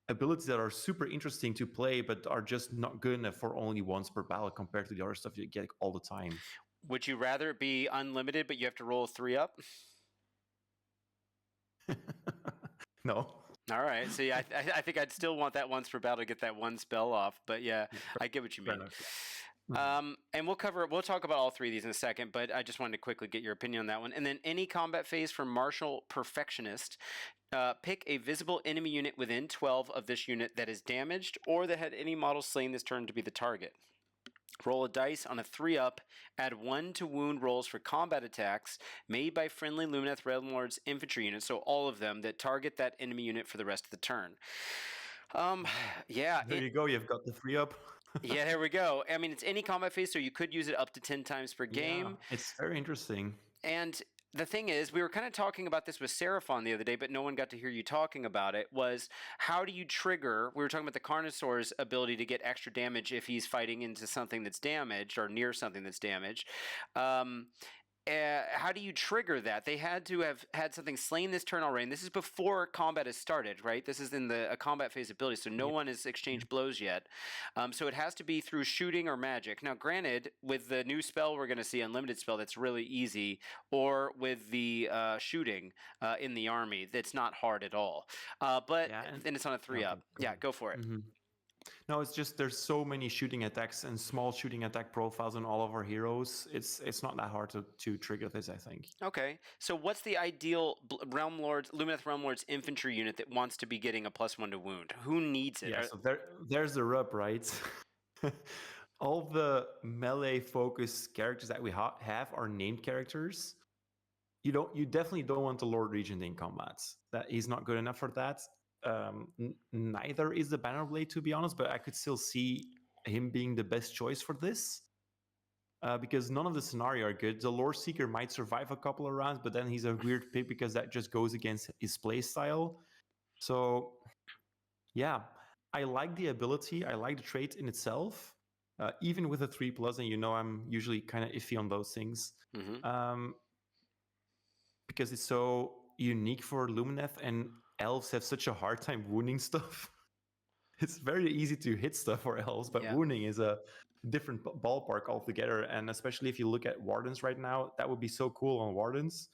abilities that are super interesting to play, but are just not good enough for only once per battle compared to the other stuff you get all the time. Would you rather it be unlimited, but you have to roll a 3-up? No. All right. So yeah, I think I'd still want that once per battle to get that one spell off. But yeah, I get what you mean. And we'll talk about all 3 of these in a second, but I just wanted to quickly get your opinion on that one. And then any combat phase for Martial Perfectionist, pick a visible enemy unit within 12 of this unit that is damaged or that had any model slain this turn to be the target. Roll a dice on a 3-up, add 1 to wound rolls for combat attacks made by friendly Lumineth Realm-Lords infantry units, so all of them that target that enemy unit for the rest of the turn. Yeah. There you go, you've got the 3-up. Yeah, there we go. I mean, it's any combat phase, so you could use it up to 10 times per game. Yeah, it's very interesting. And the thing is, we were kind of talking about this with Seraphon the other day, but no one got to hear you talking about it, was how do you trigger, we were talking about the Carnosaur's ability to get extra damage if he's fighting into something that's damaged or near something that's damaged. How do you trigger that? They had to have had something slain this turn already, and this is before combat has started, right? This is in a combat phase ability, so no one has exchanged blows yet. So it has to be through shooting or magic. Now, granted, with the new spell we're going to see, Unlimited spell, that's really easy, or with the shooting in the army, that's not hard at all. But then it's on a 3-up. Yeah, go for it. No, it's just there's so many shooting attacks and small shooting attack profiles on all of our heroes. It's not that hard to trigger this, I think. Okay, so what's the ideal Lumineth Realm-Lords infantry unit that wants to be getting a +1 to wound? Who needs it? Yeah, so there's the rub, right? All the melee focused characters that we have are named characters. You definitely don't want the Lord Regent in combat. That he's not good enough for that. Neither is the bannerblade, to be honest, but I could still see him being the best choice for this because none of the scenario are good. The Lore Seeker might survive a couple of rounds, but then he's a weird pick because that just goes against his play style. So yeah, I like the ability, I like the trait in itself, even with a 3+, and I'm usually kind of iffy on those things because it's so unique for Lumineth, and elves have such a hard time wounding stuff. It's very easy to hit stuff for elves, but wounding is a different ballpark altogether. And especially if you look at Wardens right now, that would be so cool on Wardens.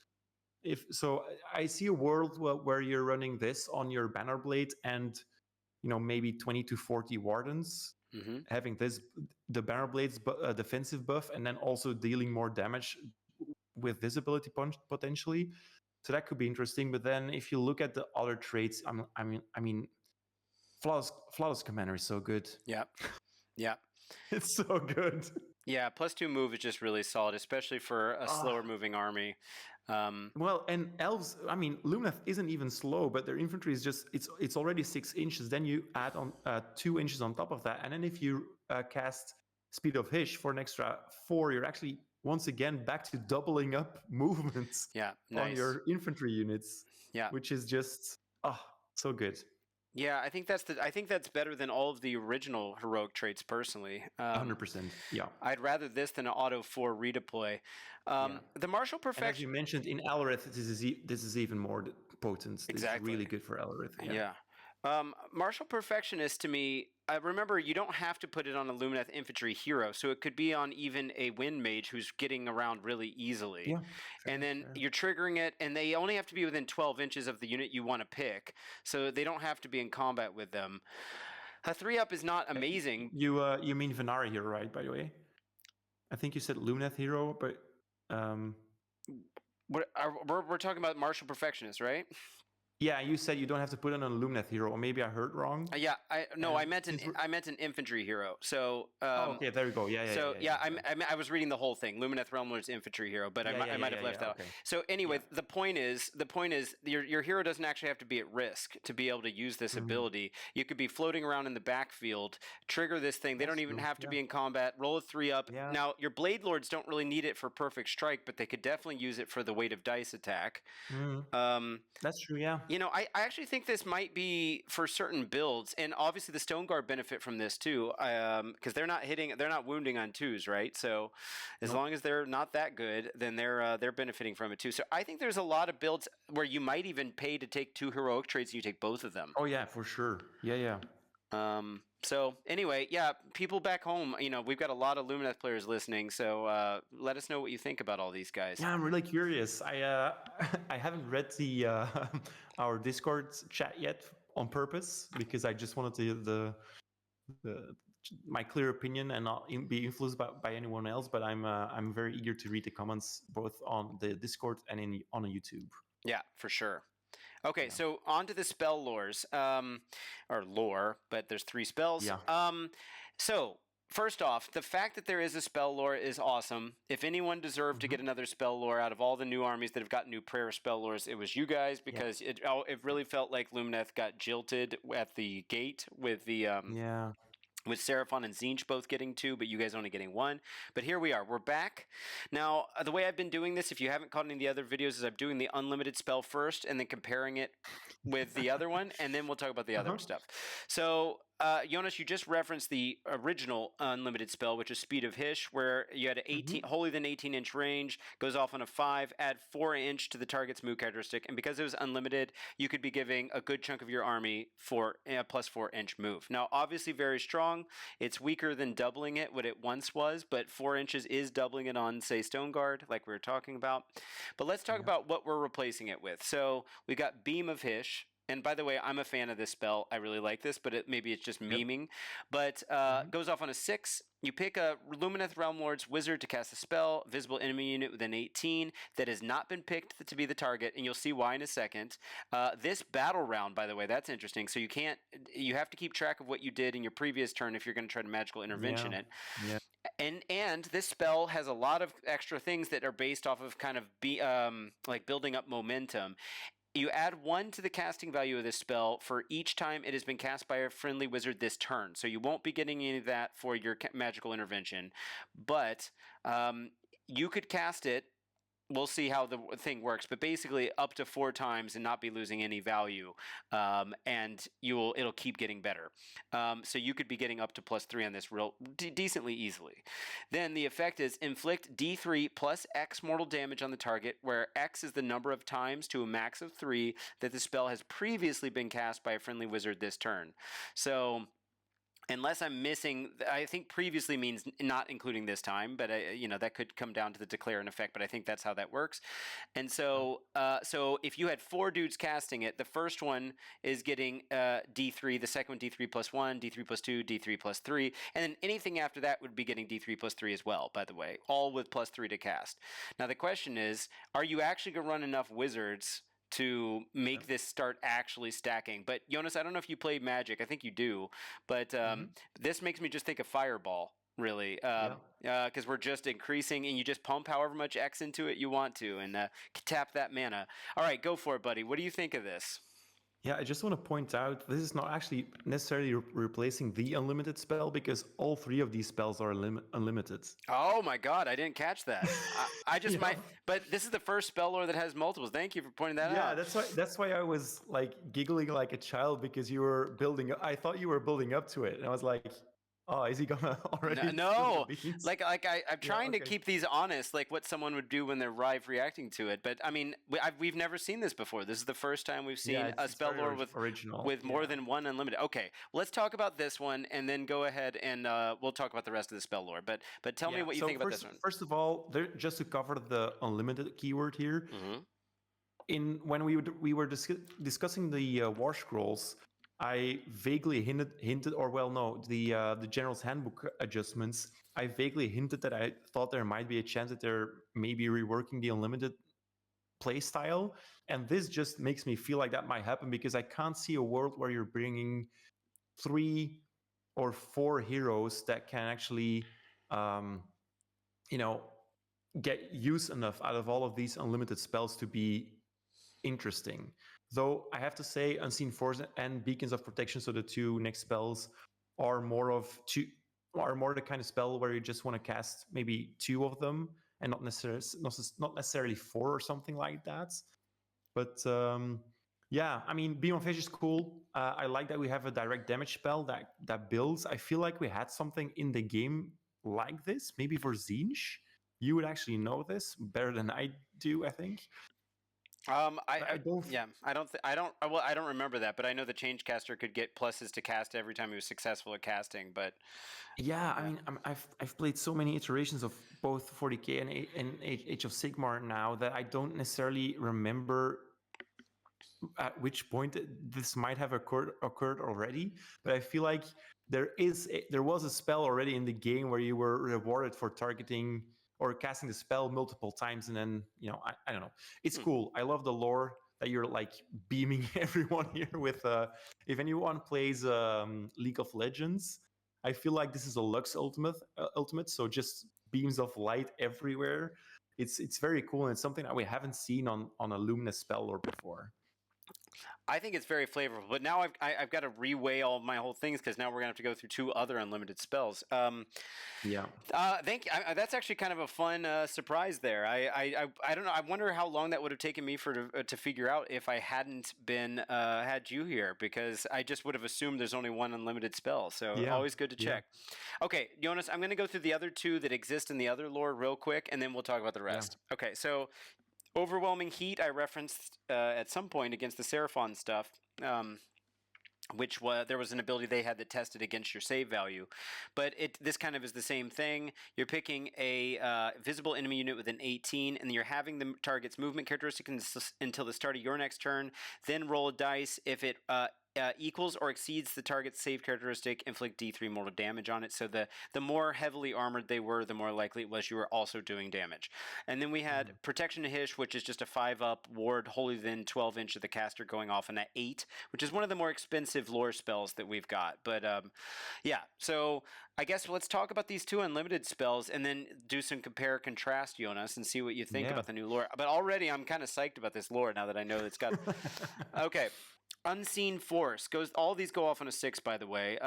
I see a world where you're running this on your Bannerblade and maybe 20 to 40 Wardens, having the Bannerblade's defensive buff, and then also dealing more damage with this ability potentially. So that could be interesting. But then if you look at the other traits, I mean, Flawless Commander is so good. Yeah. It's so good. Yeah, +2 move is just really solid, especially for a slower moving army. Well, and elves, Lumineth isn't even slow, but their infantry is just, it's already 6 inches. Then you add on 2 inches on top of that. And then if you cast Speed of Hish for an extra 4, you're actually once again back to doubling up movements Yeah, on nice. your infantry units, Yeah. which is just so good. Yeah, I think that's better than all of the original heroic traits personally. 100%. Yeah. I'd rather this than an auto 4 redeploy. Yeah. The martial And as you perfection. mentioned, in Alorith, this is even more potent. This is Exactly. really good for Alorith. Yeah. Yeah. Martial Perfectionist to me, remember, you don't have to put it on a Lumineth infantry hero, so it could be on even a wind mage who's getting around really easily. Yeah. And then you're triggering it, and they only have to be within 12 inches of the unit you want to pick, so they don't have to be in combat with them. A 3-up is not amazing. You mean Venari hero, right, by the way? I think you said Lumineth hero, but... We're talking about Martial Perfectionist, right? Yeah, you said you don't have to put it on a Lumineth hero, or maybe I heard wrong. Yeah, I meant an infantry hero. So okay, there you go. I was reading the whole thing, Lumineth Realm-Lords infantry hero, but I might have left that out. Okay. So anyway, the point is your hero doesn't actually have to be at risk to be able to use this ability. You could be floating around in the backfield, trigger this thing. They don't even have to be in combat. Roll a 3-up. Yeah. Now your Blade Lords don't really need it for perfect strike, but they could definitely use it for the weight of dice attack. That's true. Yeah. I actually think this might be for certain builds, and obviously the Stone Guard benefit from this too, because they're not wounding on 2s, right? So as long as they're not that good, then they're benefiting from it too. So I think there's a lot of builds where you might even pay to take 2 heroic traits and you take both of them. Oh yeah, for sure. Yeah. So anyway, yeah, people back home, we've got a lot of Lumineth players listening, so let us know what you think about all these guys. Yeah, I'm really curious. I haven't read the our Discord chat yet on purpose because I just wanted my clear opinion and not be influenced by anyone else. But I'm very eager to read the comments both on the Discord and on YouTube. Yeah, for sure. Okay, so on to the spell lores, or lore, but there's 3 spells. Yeah. So first off, the fact that there is a spell lore is awesome. If anyone deserved to get another spell lore out of all the new armies that have got new prayer spell lores, it was you guys, because it really felt like Lumineth got jilted at the gate with the with Seraphon and Zinch both getting 2, but you guys only getting 1. But here we are. We're back. Now, the way I've been doing this, if you haven't caught any of the other videos, is I'm doing the unlimited spell first and then comparing it with the other one, and then we'll talk about the other stuff. So, Jonas, you just referenced the original unlimited spell, which is Speed of Hish, where you had an holy than 18-inch range, goes off on a 5, add 4-inch to the target's move characteristic, and because it was unlimited, you could be giving a good chunk of your army for a plus 4-inch move. Now, obviously very strong. It's weaker than doubling it, what it once was, but 4 inches is doubling it on, say, Stone Guard, like we were talking about. But let's talk about what we're replacing it with. So we got Beam of Hish. And by the way, I'm a fan of this spell. I really like this, but maybe it's just memeing. But goes off on a 6. You pick a Lumineth Realm-Lords Wizard to cast a spell, visible enemy unit with an 18 that has not been picked to be the target, and you'll see why in a second. This battle round, by the way, that's interesting. So you have to keep track of what you did in your previous turn if you're going to try to magical intervention it. Yeah. And this spell has a lot of extra things that are based off of kind of like building up momentum. You add 1 to the casting value of this spell for each time it has been cast by a friendly wizard this turn. So you won't be getting any of that for your magical intervention. But you could cast it. We'll see how the thing works, but basically up to 4 times and not be losing any value, and it'll keep getting better. So you could be getting up to +3 on this decently easily. Then the effect is inflict D3 plus X mortal damage on the target, where X is the number of times to a max of 3 that the spell has previously been cast by a friendly wizard this turn. So unless I'm missing, I think previously means not including this time, but that could come down to the declare an effect, but I think that's how that works. And so if you had 4 dudes casting it, the first one is getting D3, the second one D3 plus 1, D3 plus 2, D3 plus 3, and then anything after that would be getting D3 plus 3 as well, by the way, all with +3 to cast. Now the question is, are you actually going to run enough wizards to make this start actually stacking? But Jonas, I don't know if you play Magic. I think you do, but this makes me just think of Fireball, really, because we're just increasing, and you just pump however much X into it you want to, and tap that mana. All right, go for it, buddy. What do you think of this? Yeah, I just want to point out this is not actually necessarily replacing the unlimited spell because all three of these spells are unlimited. Oh my god, I didn't catch that. I just Yeah. might, but this is the first spell lore that has multiples. Thank you for pointing that Yeah, out. that's why I was like giggling like a child because you were building. I thought you were building up to it, and I was like, "Oh, is he gonna No, already spill the no. beans?" I'm Yeah, trying to okay. keep these honest, like what someone would do when they're live reacting to it. But I mean, we've never seen this before. This is the first time we've Yeah, seen a it's spell very lore original. with more Yeah, than one unlimited. Okay, let's talk about this one, and then go ahead and we'll talk about the rest of the spell lore. But tell me yeah. what you So think about this first, one. first of all, there just to cover the unlimited keyword here. Mm-hmm. In when we were discussing the war scrolls, I vaguely hinted, or well, no, the general's handbook adjustments. I vaguely hinted that I thought there might be a chance that they're maybe reworking the unlimited play style, and this just makes me feel like that might happen because I can't see a world where you're bringing 3 or 4 heroes that can actually, um, you know, get use enough out of all of these unlimited spells to be interesting. Though I have to say, Unseen Force and Beacons of Protection, so the two next spells, are more the kind of spell where you just want to cast maybe 2 of them and not necessarily 4 or something like that. But yeah, I mean, Beam of Fish is cool. I like that we have a direct damage spell that builds. I feel like we had something in the game like this, maybe for Zinj. You would actually know this better than I do, I think. I don't. Yeah, I don't remember that, but I know the change caster could get pluses to cast every time he was successful at casting. But Yeah, I yeah, mean, I've played so many iterations of both 40k and Age of Sigmar now that I don't necessarily remember at which point this might have occurred already. But I feel like there was a spell already in the game where you were rewarded for targeting or casting the spell multiple times, and then I don't know. It's cool. I love the lore that you're like beaming everyone here with. If anyone plays League of Legends, I feel like this is a Lux ultimate. So just beams of light everywhere. It's very cool, and it's something that we haven't seen on a Lumineth spell lore before. I think it's very flavorful. But now I've got to reweigh all of my whole things because now we're gonna have to go through 2 other unlimited spells. Yeah. Thank you. That's actually kind of a fun surprise there. I don't know. I wonder how long that would have taken me to figure out if I hadn't been had you here, because I just would have assumed there's only one unlimited spell. So Yeah. always good to Yeah. check. Okay, Jonas, I'm going to go through the other 2 that exist in the other lore real quick, and then we'll talk about the rest. Okay, so Overwhelming Heat I referenced at some point against the Seraphon stuff. Which was there was an ability they had that tested against your save value, but this kind of is the same thing. You're picking a visible enemy unit with an 18, and you're having the target's movement characteristic until the start of your next turn. Then roll a dice. If it equals or exceeds the target's save characteristic, inflict D3 mortal damage on it. So the more heavily armored they were, the more likely it was you were also doing damage. And then we had Protection to Hish, which is just a 5-up ward, wholly within 12 inch of the caster, going off in at 8, which is one of the more expensive lore spells that we've got. But yeah, so I guess let's talk about these 2 unlimited spells and then do some compare contrast, Jonas, and see what you think Yeah. about the new lore. But already I'm kind of psyched about this lore now that I know it's got. Okay. Unseen Force goes. All these go off on a 6, by the way.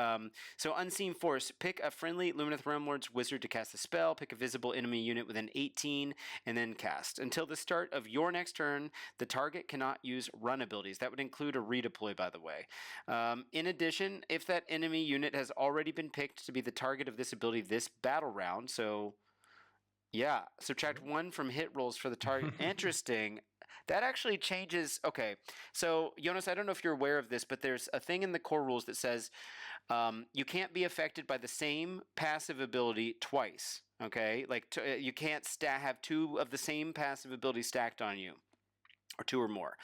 So Unseen Force: pick a friendly Lumineth Realm-Lords wizard to cast a spell. Pick a visible enemy unit with an 18, and then cast. Until the start of your next turn, the target cannot use run abilities. That would include a redeploy, by the way. In addition, if that enemy unit has already been picked to be the target of this ability this battle round, so yeah, subtract 1 from hit rolls for the target. Interesting. That actually changes. Okay, so Jonas, I don't know if you're aware of this, but there's a thing in the core rules that says you can't be affected by the same passive ability twice. Okay, like you can't have 2 of the same passive ability stacked on you, or 2 or more.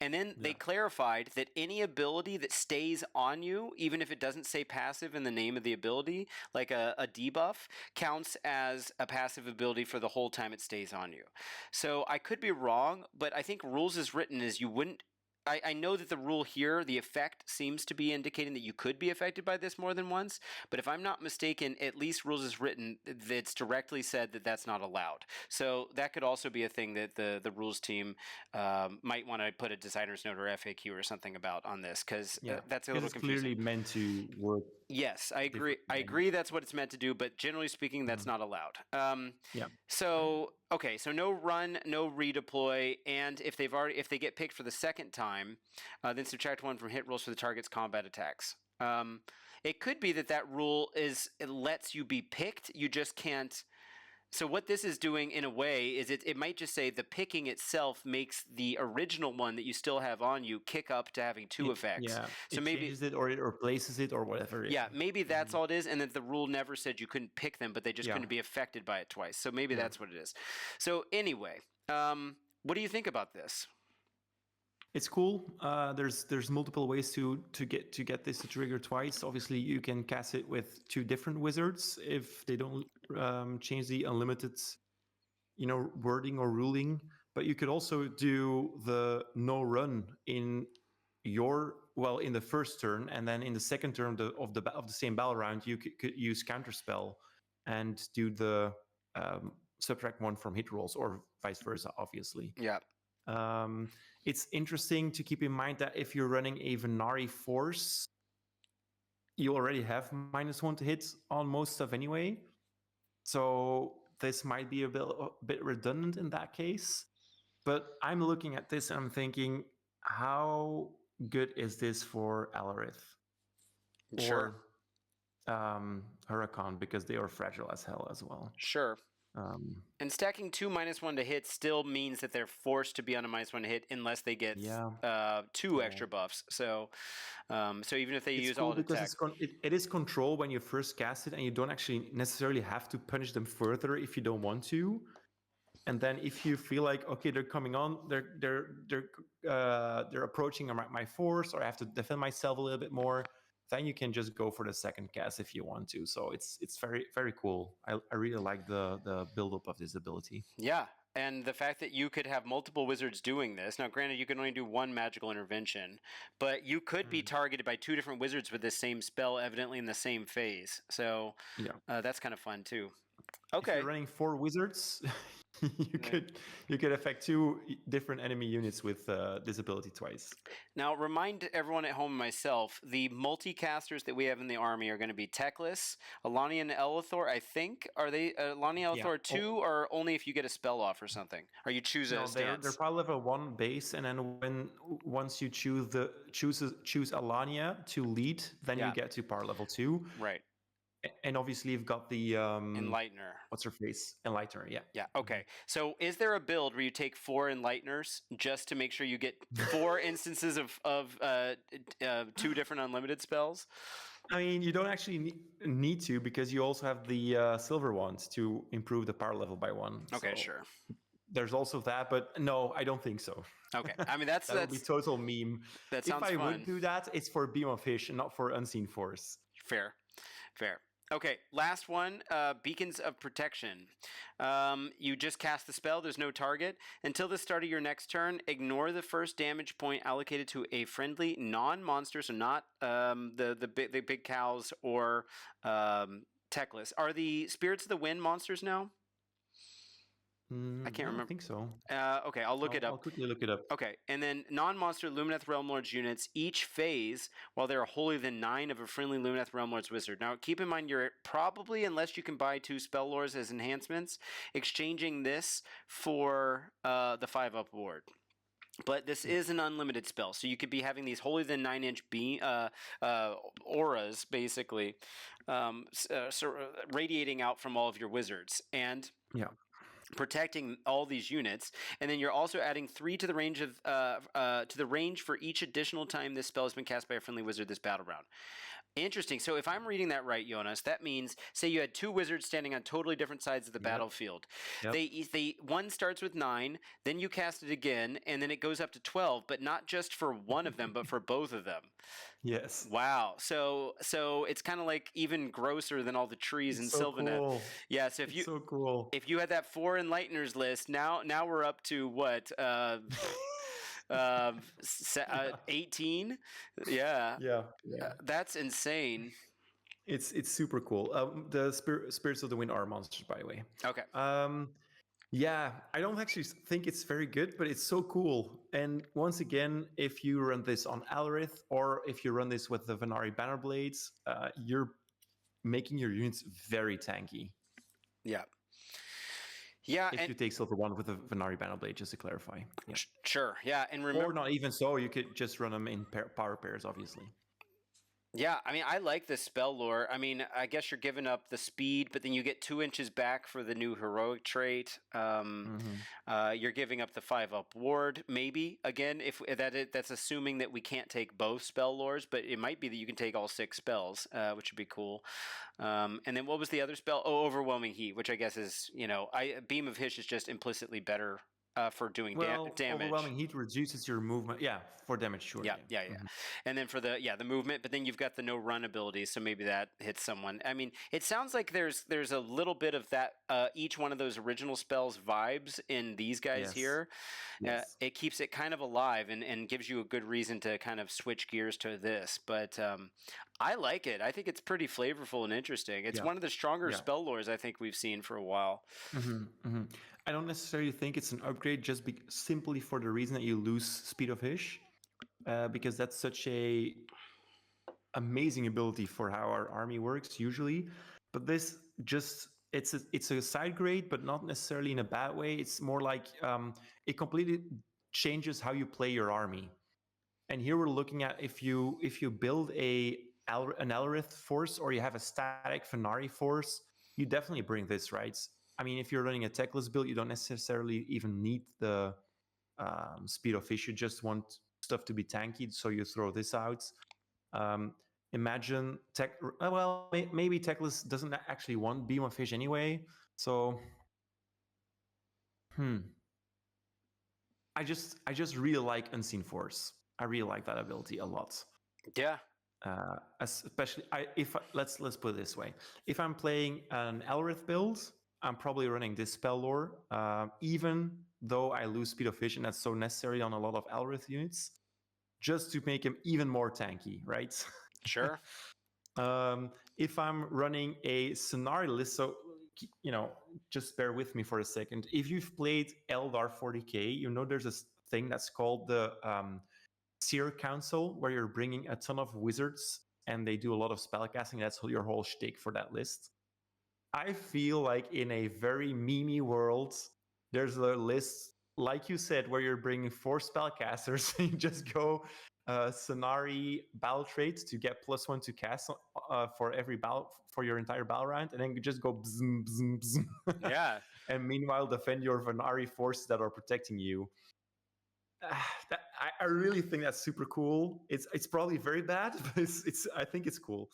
And then they clarified that any ability that stays on you, even if it doesn't say passive in the name of the ability, like a debuff, counts as a passive ability for the whole time it stays on you. So I could be wrong, but I think rules is written as you wouldn't I know that the rule here, the effect seems to be indicating that you could be affected by this more than once, but if I'm not mistaken, at least rules is written that's directly said that that's not allowed. So that could also be a thing that the rules team might want to put a designer's note or FAQ or something about on this, because that's a little it's confusing. clearly meant to work. Yes, I agree. I agree that's what it's meant to do, but generally speaking, that's not allowed. So okay, so no run, no redeploy, and if they get picked for the second time, then subtract 1 from hit rolls for the target's combat attacks. It could be that rule it lets you be picked. You just can't. So what this is doing in a way is it might just say the picking itself makes the original one that you still have on you kick up to having 2 effects. Yeah, so it maybe changes it or it replaces it or whatever. Yeah, maybe that's all it is, and that the rule never said you couldn't pick them, but they just couldn't be affected by it twice. So maybe that's what it is. So anyway, what do you think about this? It's cool. There's multiple ways to get this to trigger twice. Obviously, you can cast it with 2 different wizards if they don't change the unlimited, wording or ruling. But you could also do the no run in in the first turn, and then in the second turn of the same battle round, you could use counterspell and do the subtract 1 from hit rolls, or vice versa, obviously. Yeah. It's interesting to keep in mind that if you're running a Venari force, you already have -1 to hit on most stuff anyway. So this might be a bit redundant in that case. But I'm looking at this and I'm thinking, how good is this for Alarith? Sure. Or Huracan, because they are fragile as hell as well. Sure. And stacking 2 -1 to hit still means that they're forced to be on a -1 to hit unless they get 2 extra buffs. So, so even if they use all the attack, it is control when you first cast it, and you don't actually necessarily have to punish them further if you don't want to. And then if you feel like, okay, they're coming on, they're approaching my force, or I have to defend myself a little bit more, then you can just go for the second cast if you want to. So it's very, very cool. I really like the build-up of this ability. Yeah, and the fact that you could have multiple wizards doing this. Now, granted, you can only do 1 magical intervention, but you could be targeted by 2 different wizards with the same spell, evidently in the same phase. So that's kind of fun too. Okay, if you're running 4 wizards, you could affect 2 different enemy units with this ability twice. Now, remind everyone at home and myself, the multicasters that we have in the army are going to be Teclis, Alani, and Elthor, I think. Are they Alani and Elthor 2, or only if you get a spell off or something? Or you choose a stance? They're power level 1 base, and then once you choose Alania to lead, then you get to power level 2. Right. And obviously, you've got the Enlightener. What's her face? Enlightener. Yeah. Yeah. Okay. So, is there a build where you take 4 Enlighteners just to make sure you get 4 instances of 2 different unlimited spells? I mean, you don't actually need to, because you also have the silver ones to improve the power level by 1. Okay, so sure. There's also that, but no, I don't think so. Okay. I mean, that would be total meme. That sounds fun. If I fun. would do that, it's for Beam of Fish and not for Unseen Force. Fair. Okay, last one, Beacons of Protection. You just cast the spell, there's no target. Until the start of your next turn, ignore the first damage point allocated to a friendly non-monster, so not the big cows or Teclis. Are the Spirits of the Wind monsters now? I can't remember. I think so. Okay, I'll look it up. I'll quickly look it up. Okay, and then non-monster Lumineth Realm-Lords units, each phase, while they're holier than 9 of a friendly Lumineth Realm-Lords wizard. Now, keep in mind, you're probably, unless you can buy 2 spell lores as enhancements, exchanging this for the 5-up ward. But this is an unlimited spell, so you could be having these holier than 9-inch auras, basically, radiating out from all of your wizards. And protecting all these units, and then you're also adding 3 to the range of to the range for each additional time this spell has been cast by a friendly wizard this battle round. Interesting. So if I'm reading that right, Jonas, that means, say you had 2 wizards standing on totally different sides of the battlefield. They one starts with 9, then you cast it again, and then it goes up to 12, but not just for one of them, but for both of them. Yes. Wow. So it's kind of like even grosser than all the trees in Sylvanet. Cool. Yeah. So if so cool. If you had that 4 Enlighteners list, now we're up to what? 18. Yeah, Yeah, yeah. that's insane. It's super cool. The spirits of the wind are monsters, by the way. Okay. Yeah, I don't actually think it's very good, but it's so cool. And once again, if you run this on Alrith, or if you run this with the Venari bannerblades, you're making your units very tanky. Yeah. Yeah, If and you take Silver 1 with the Venari bannerblade, just to clarify. Yeah. sure. Yeah, and Or remember, not even so, you could just run them in power pairs, obviously. yeah, I mean, I like the spell lore. I mean, I guess you're giving up the speed, but then you get 2 inches back for the new heroic trait. You're giving up the 5-up ward, maybe. Again, if that's assuming that we can't take both spell lores, but it might be that you can take all 6 spells, which would be cool. And then what was the other spell? Oh, Overwhelming Heat, which I guess is, Beam of Hish is just implicitly better for doing damage. Overwhelming Heat reduces your movement. Yeah, for damage, sure. Yeah. And then for the movement, but then you've got the no run ability, so maybe that hits someone. I mean, it sounds like there's a little bit of that each one of those original spells vibes in these guys here. Yes. It keeps it kind of alive and gives you a good reason to kind of switch gears to this. But I like it. I think it's pretty flavorful and interesting. It's one of the stronger spell lores I think we've seen for a while. I don't necessarily think it's an upgrade just simply for the reason that you lose Speed of Hish, because that's such a amazing ability for how our army works usually. But this just it's a side grade, but not necessarily in a bad way. It's more like it completely changes how you play your army. And here we're looking at if you build an Alrith force, or you have a static Venari force, you definitely bring this, right? I mean, if you're running a techless build, you don't necessarily even need the Speed of Fish. You just want stuff to be tanky, so you throw this out. Imagine maybe techless doesn't actually want Beam of Fish anyway. So, I just really like Unseen Force. I really like that ability a lot. Yeah. Especially let's put it this way: if I'm playing an Elrith build, I'm probably running this spell lore, even though I lose Speed of Fish, and that's so necessary on a lot of Elrith units, just to make him even more tanky, right? Sure. If I'm running a scenario list, so just bear with me for a second. If you've played Eldar 40k, you know there's a thing that's called the Seer Council, where you're bringing a ton of wizards and they do a lot of spellcasting. That's your whole shtick for that list. I feel like in a very memey world, there's a list, like you said, where you're bringing 4 spellcasters and you just go Scenari battle traits to get +1 to cast for every battle for your entire battle round, and then you just go bzm, bzm, bzm. Yeah. And meanwhile defend your Venari forces that are protecting you. I really think that's super cool. It's probably very bad, but I think it's cool.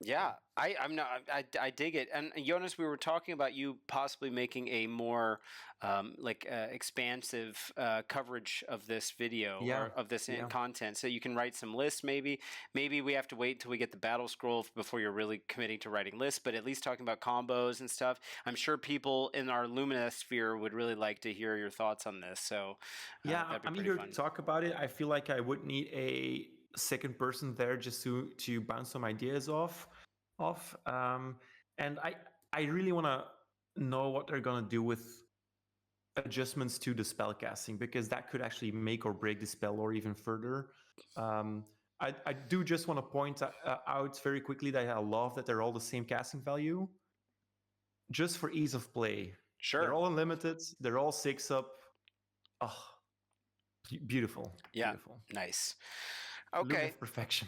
Yeah, I dig it. And Jonas, we were talking about you possibly making a more expansive coverage of this video or of this content, so you can write some lists. Maybe we have to wait till we get the battle scroll before you're really committing to writing lists. But at least talking about combos and stuff, I'm sure people in our Lumineth sphere would really like to hear your thoughts on this. So I'm eager to talk about it. I feel like I would need a second person there just to bounce some ideas off. And I really want to know what they're going to do with adjustments to the spell casting, because that could actually make or break the spell lore even further. I do just want to point out very quickly that I love that they're all the same casting value, just for ease of play. Sure. They're all unlimited. They're all 6-up. Oh, beautiful. Yeah. Beautiful. Nice. Okay. Perfection.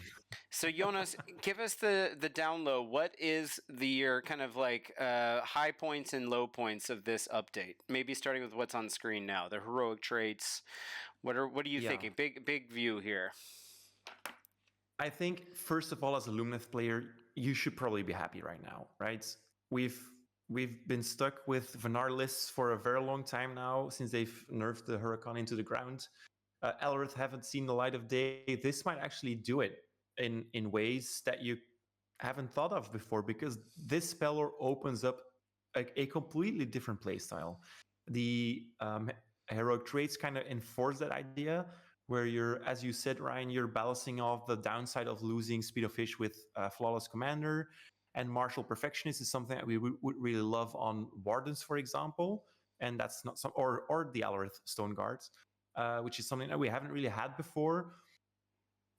So Jonas, give us the down low. What is your kind of like high points and low points of this update? Maybe starting with what's on screen now, the heroic traits. What are you thinking? Big view here. I think first of all, as a Lumineth player, you should probably be happy right now, right? We've been stuck with Venari lists for a very long time now, since they've nerfed the Huracan into the ground. Elrith haven't seen the light of day. This might actually do it in ways that you haven't thought of before, because this spell opens up a completely different playstyle. The heroic traits kind of enforce that idea, where you're, as you said, Ryan, you're balancing off the downside of losing Speed of Fish with Flawless Commander. And Martial Perfectionist is something that we would really love on Wardens, for example. And that's not some, or the Alarith Stone Guards, which is something that we haven't really had before.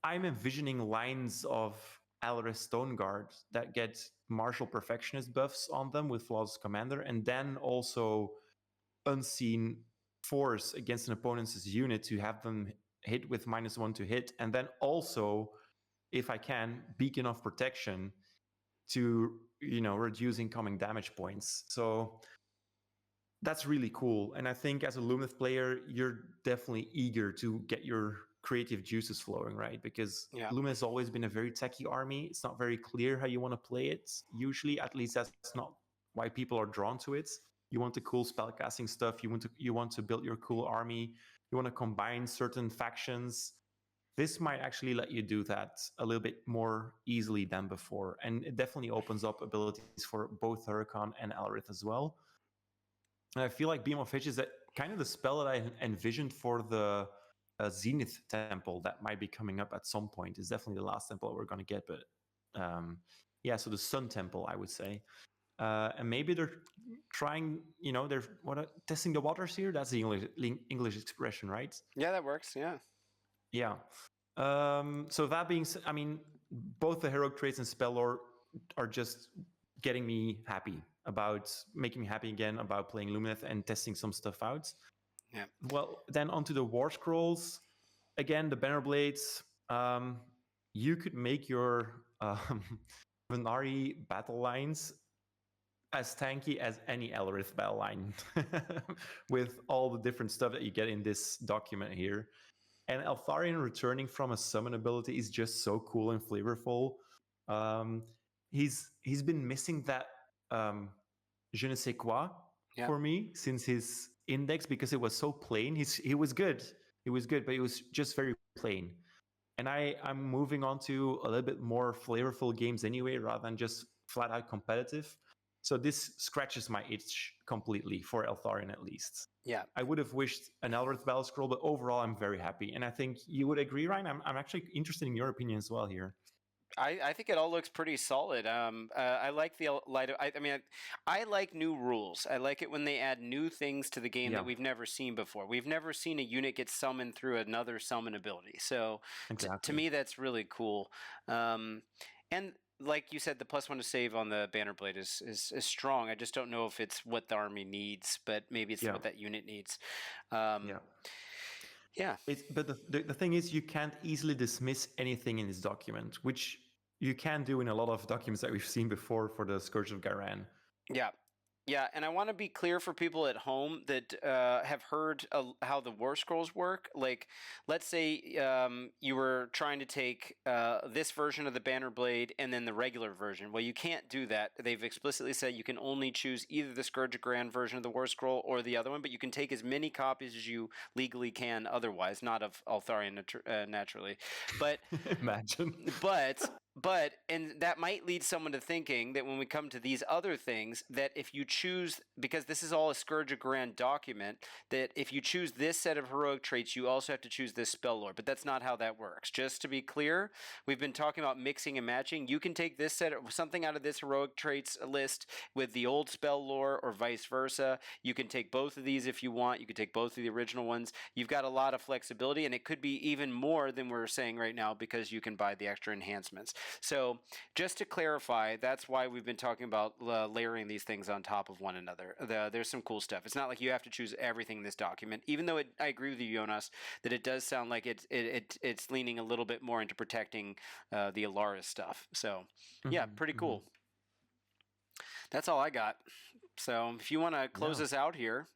I'm envisioning lines of Alarith Stone Guards that get Martial Perfectionist buffs on them with Flawless Commander, and then also Unseen Force against an opponent's unit to have them hit with -1 to hit, and then also, if I can, Beacon of Protection to reduce incoming damage points. So that's really cool. And I think as a Lumineth player, you're definitely eager to get your creative juices flowing, right? Because Lumineth has always been a very techy army. It's not very clear how you want to play it. Usually, at least that's not why people are drawn to it. You want the cool spellcasting stuff. You want to build your cool army. You want to combine certain factions. This might actually let you do that a little bit more easily than before. And it definitely opens up abilities for both Huracan and Alarith as well. And I feel like Beam of Fish is kind of the spell that I envisioned for the Zenith Temple that might be coming up at some point. It's definitely the last temple we're going to get. But so the Sun Temple, I would say. And maybe they're trying, they're testing the waters here. That's the English expression, right? Yeah, that works. Yeah. Yeah. So that being said, I mean, both the heroic traits and spell lore are just getting me happy about making me happy again about playing Lumineth and testing some stuff out. Yeah. Well, then onto the War Scrolls. Again, the bannerblades. You could make your Venari battle lines as tanky as any Alarith battle line with all the different stuff that you get in this document here. And Eltharion returning from a summon ability is just so cool and flavorful. He's been missing that je ne sais quoi for me since his index, because it was so plain. He was good. He was good, but it was just very plain. And I'm moving on to a little bit more flavorful games anyway, rather than just flat out competitive. So this scratches my itch completely for Eltharion, at least. Yeah. I would have wished an Alarith Battle Scroll, but overall I'm very happy. And I think you would agree, Ryan. I'm actually interested in your opinion as well here. I think it all looks pretty solid. I like the light. I like new rules. I like it when they add new things to the game that we've never seen before. We've never seen a unit get summoned through another summon ability. So to me, that's really cool. And like you said, the +1 to save on the bannerblade is strong. I just don't know if it's what the army needs, but maybe it's what that unit needs. Yeah. But the thing is, you can't easily dismiss anything in this document, which you can do in a lot of documents that we've seen before for the Scourge of Ghyran. Yeah. Yeah, and I want to be clear for people at home that have heard how the War Scrolls work. Like, let's say you were trying to take this version of the Bannerblade and then the regular version. Well, you can't do that. They've explicitly said you can only choose either the Scourge of Ghyran version of the War Scroll or the other one, but you can take as many copies as you legally can otherwise, not of Eltharion naturally. But imagine. But and that might lead someone to thinking that when we come to these other things, that if you choose, because this is all a Scourge of Ghyran document, that if you choose this set of heroic traits, you also have to choose this spell lore. But that's not how that works. Just to be clear, we've been talking about mixing and matching. You can take this set of something out of this heroic traits list with the old spell lore, or vice versa. You can take both of these if you want. You can take both of the original ones. You've got a lot of flexibility, and it could be even more than we're saying right now because you can buy the extra enhancements. So just to clarify, that's why we've been talking about layering these things on top of one another. There's some cool stuff. It's not like you have to choose everything in this document, even though I agree with you, Jonas, that it does sound like it's leaning a little bit more into protecting the Alaris stuff. So yeah, pretty cool. That's all I got. So if you want to close us out here,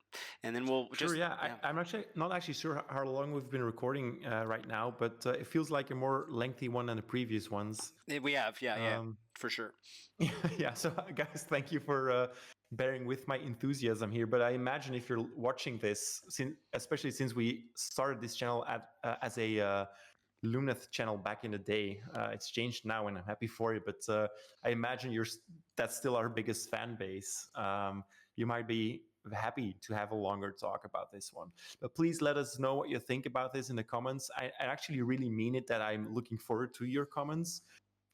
and then we'll sure, I'm actually not sure how long we've been recording right now, but it feels like a more lengthy one than the previous ones. We have, for sure. Yeah, so guys, thank you for bearing with my enthusiasm here. But I imagine if you're watching this, especially since we started this channel as a Lumineth channel back in the day, it's changed now, and I'm happy for you. But I imagine that's still our biggest fan base. You might be happy to have a longer talk about this one. But please let us know what you think about this in the comments. I actually really mean it, that I'm looking forward to your comments.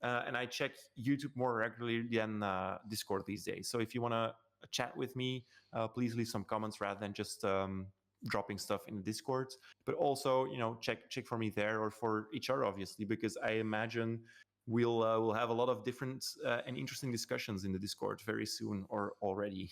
And I check YouTube more regularly than Discord these days. So if you want to chat with me, please leave some comments rather than just dropping stuff in the Discord. But also, check for me there, or for each other, obviously, because I imagine we'll have a lot of different and interesting discussions in the Discord very soon, or already.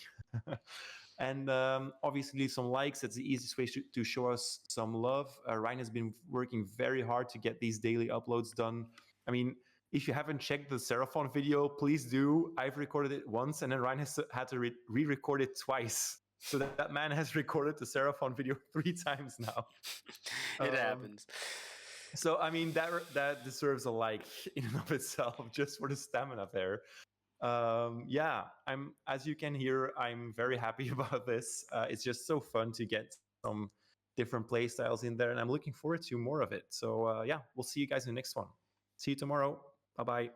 And obviously, leave some likes. That's the easiest way to show us some love. Ryan has been working very hard to get these daily uploads done. I mean, if you haven't checked the Seraphon video, please do. I've recorded it once, and then Ryan has had to re-record it twice. So that man has recorded the Seraphon video 3 times now. It happens. So I mean, that deserves a like in and of itself, just for the stamina there. Yeah, as you can hear, I'm very happy about this. It's just so fun to get some different play styles in there, and I'm looking forward to more of it. So yeah, we'll see you guys in the next one. See you tomorrow. Bye bye.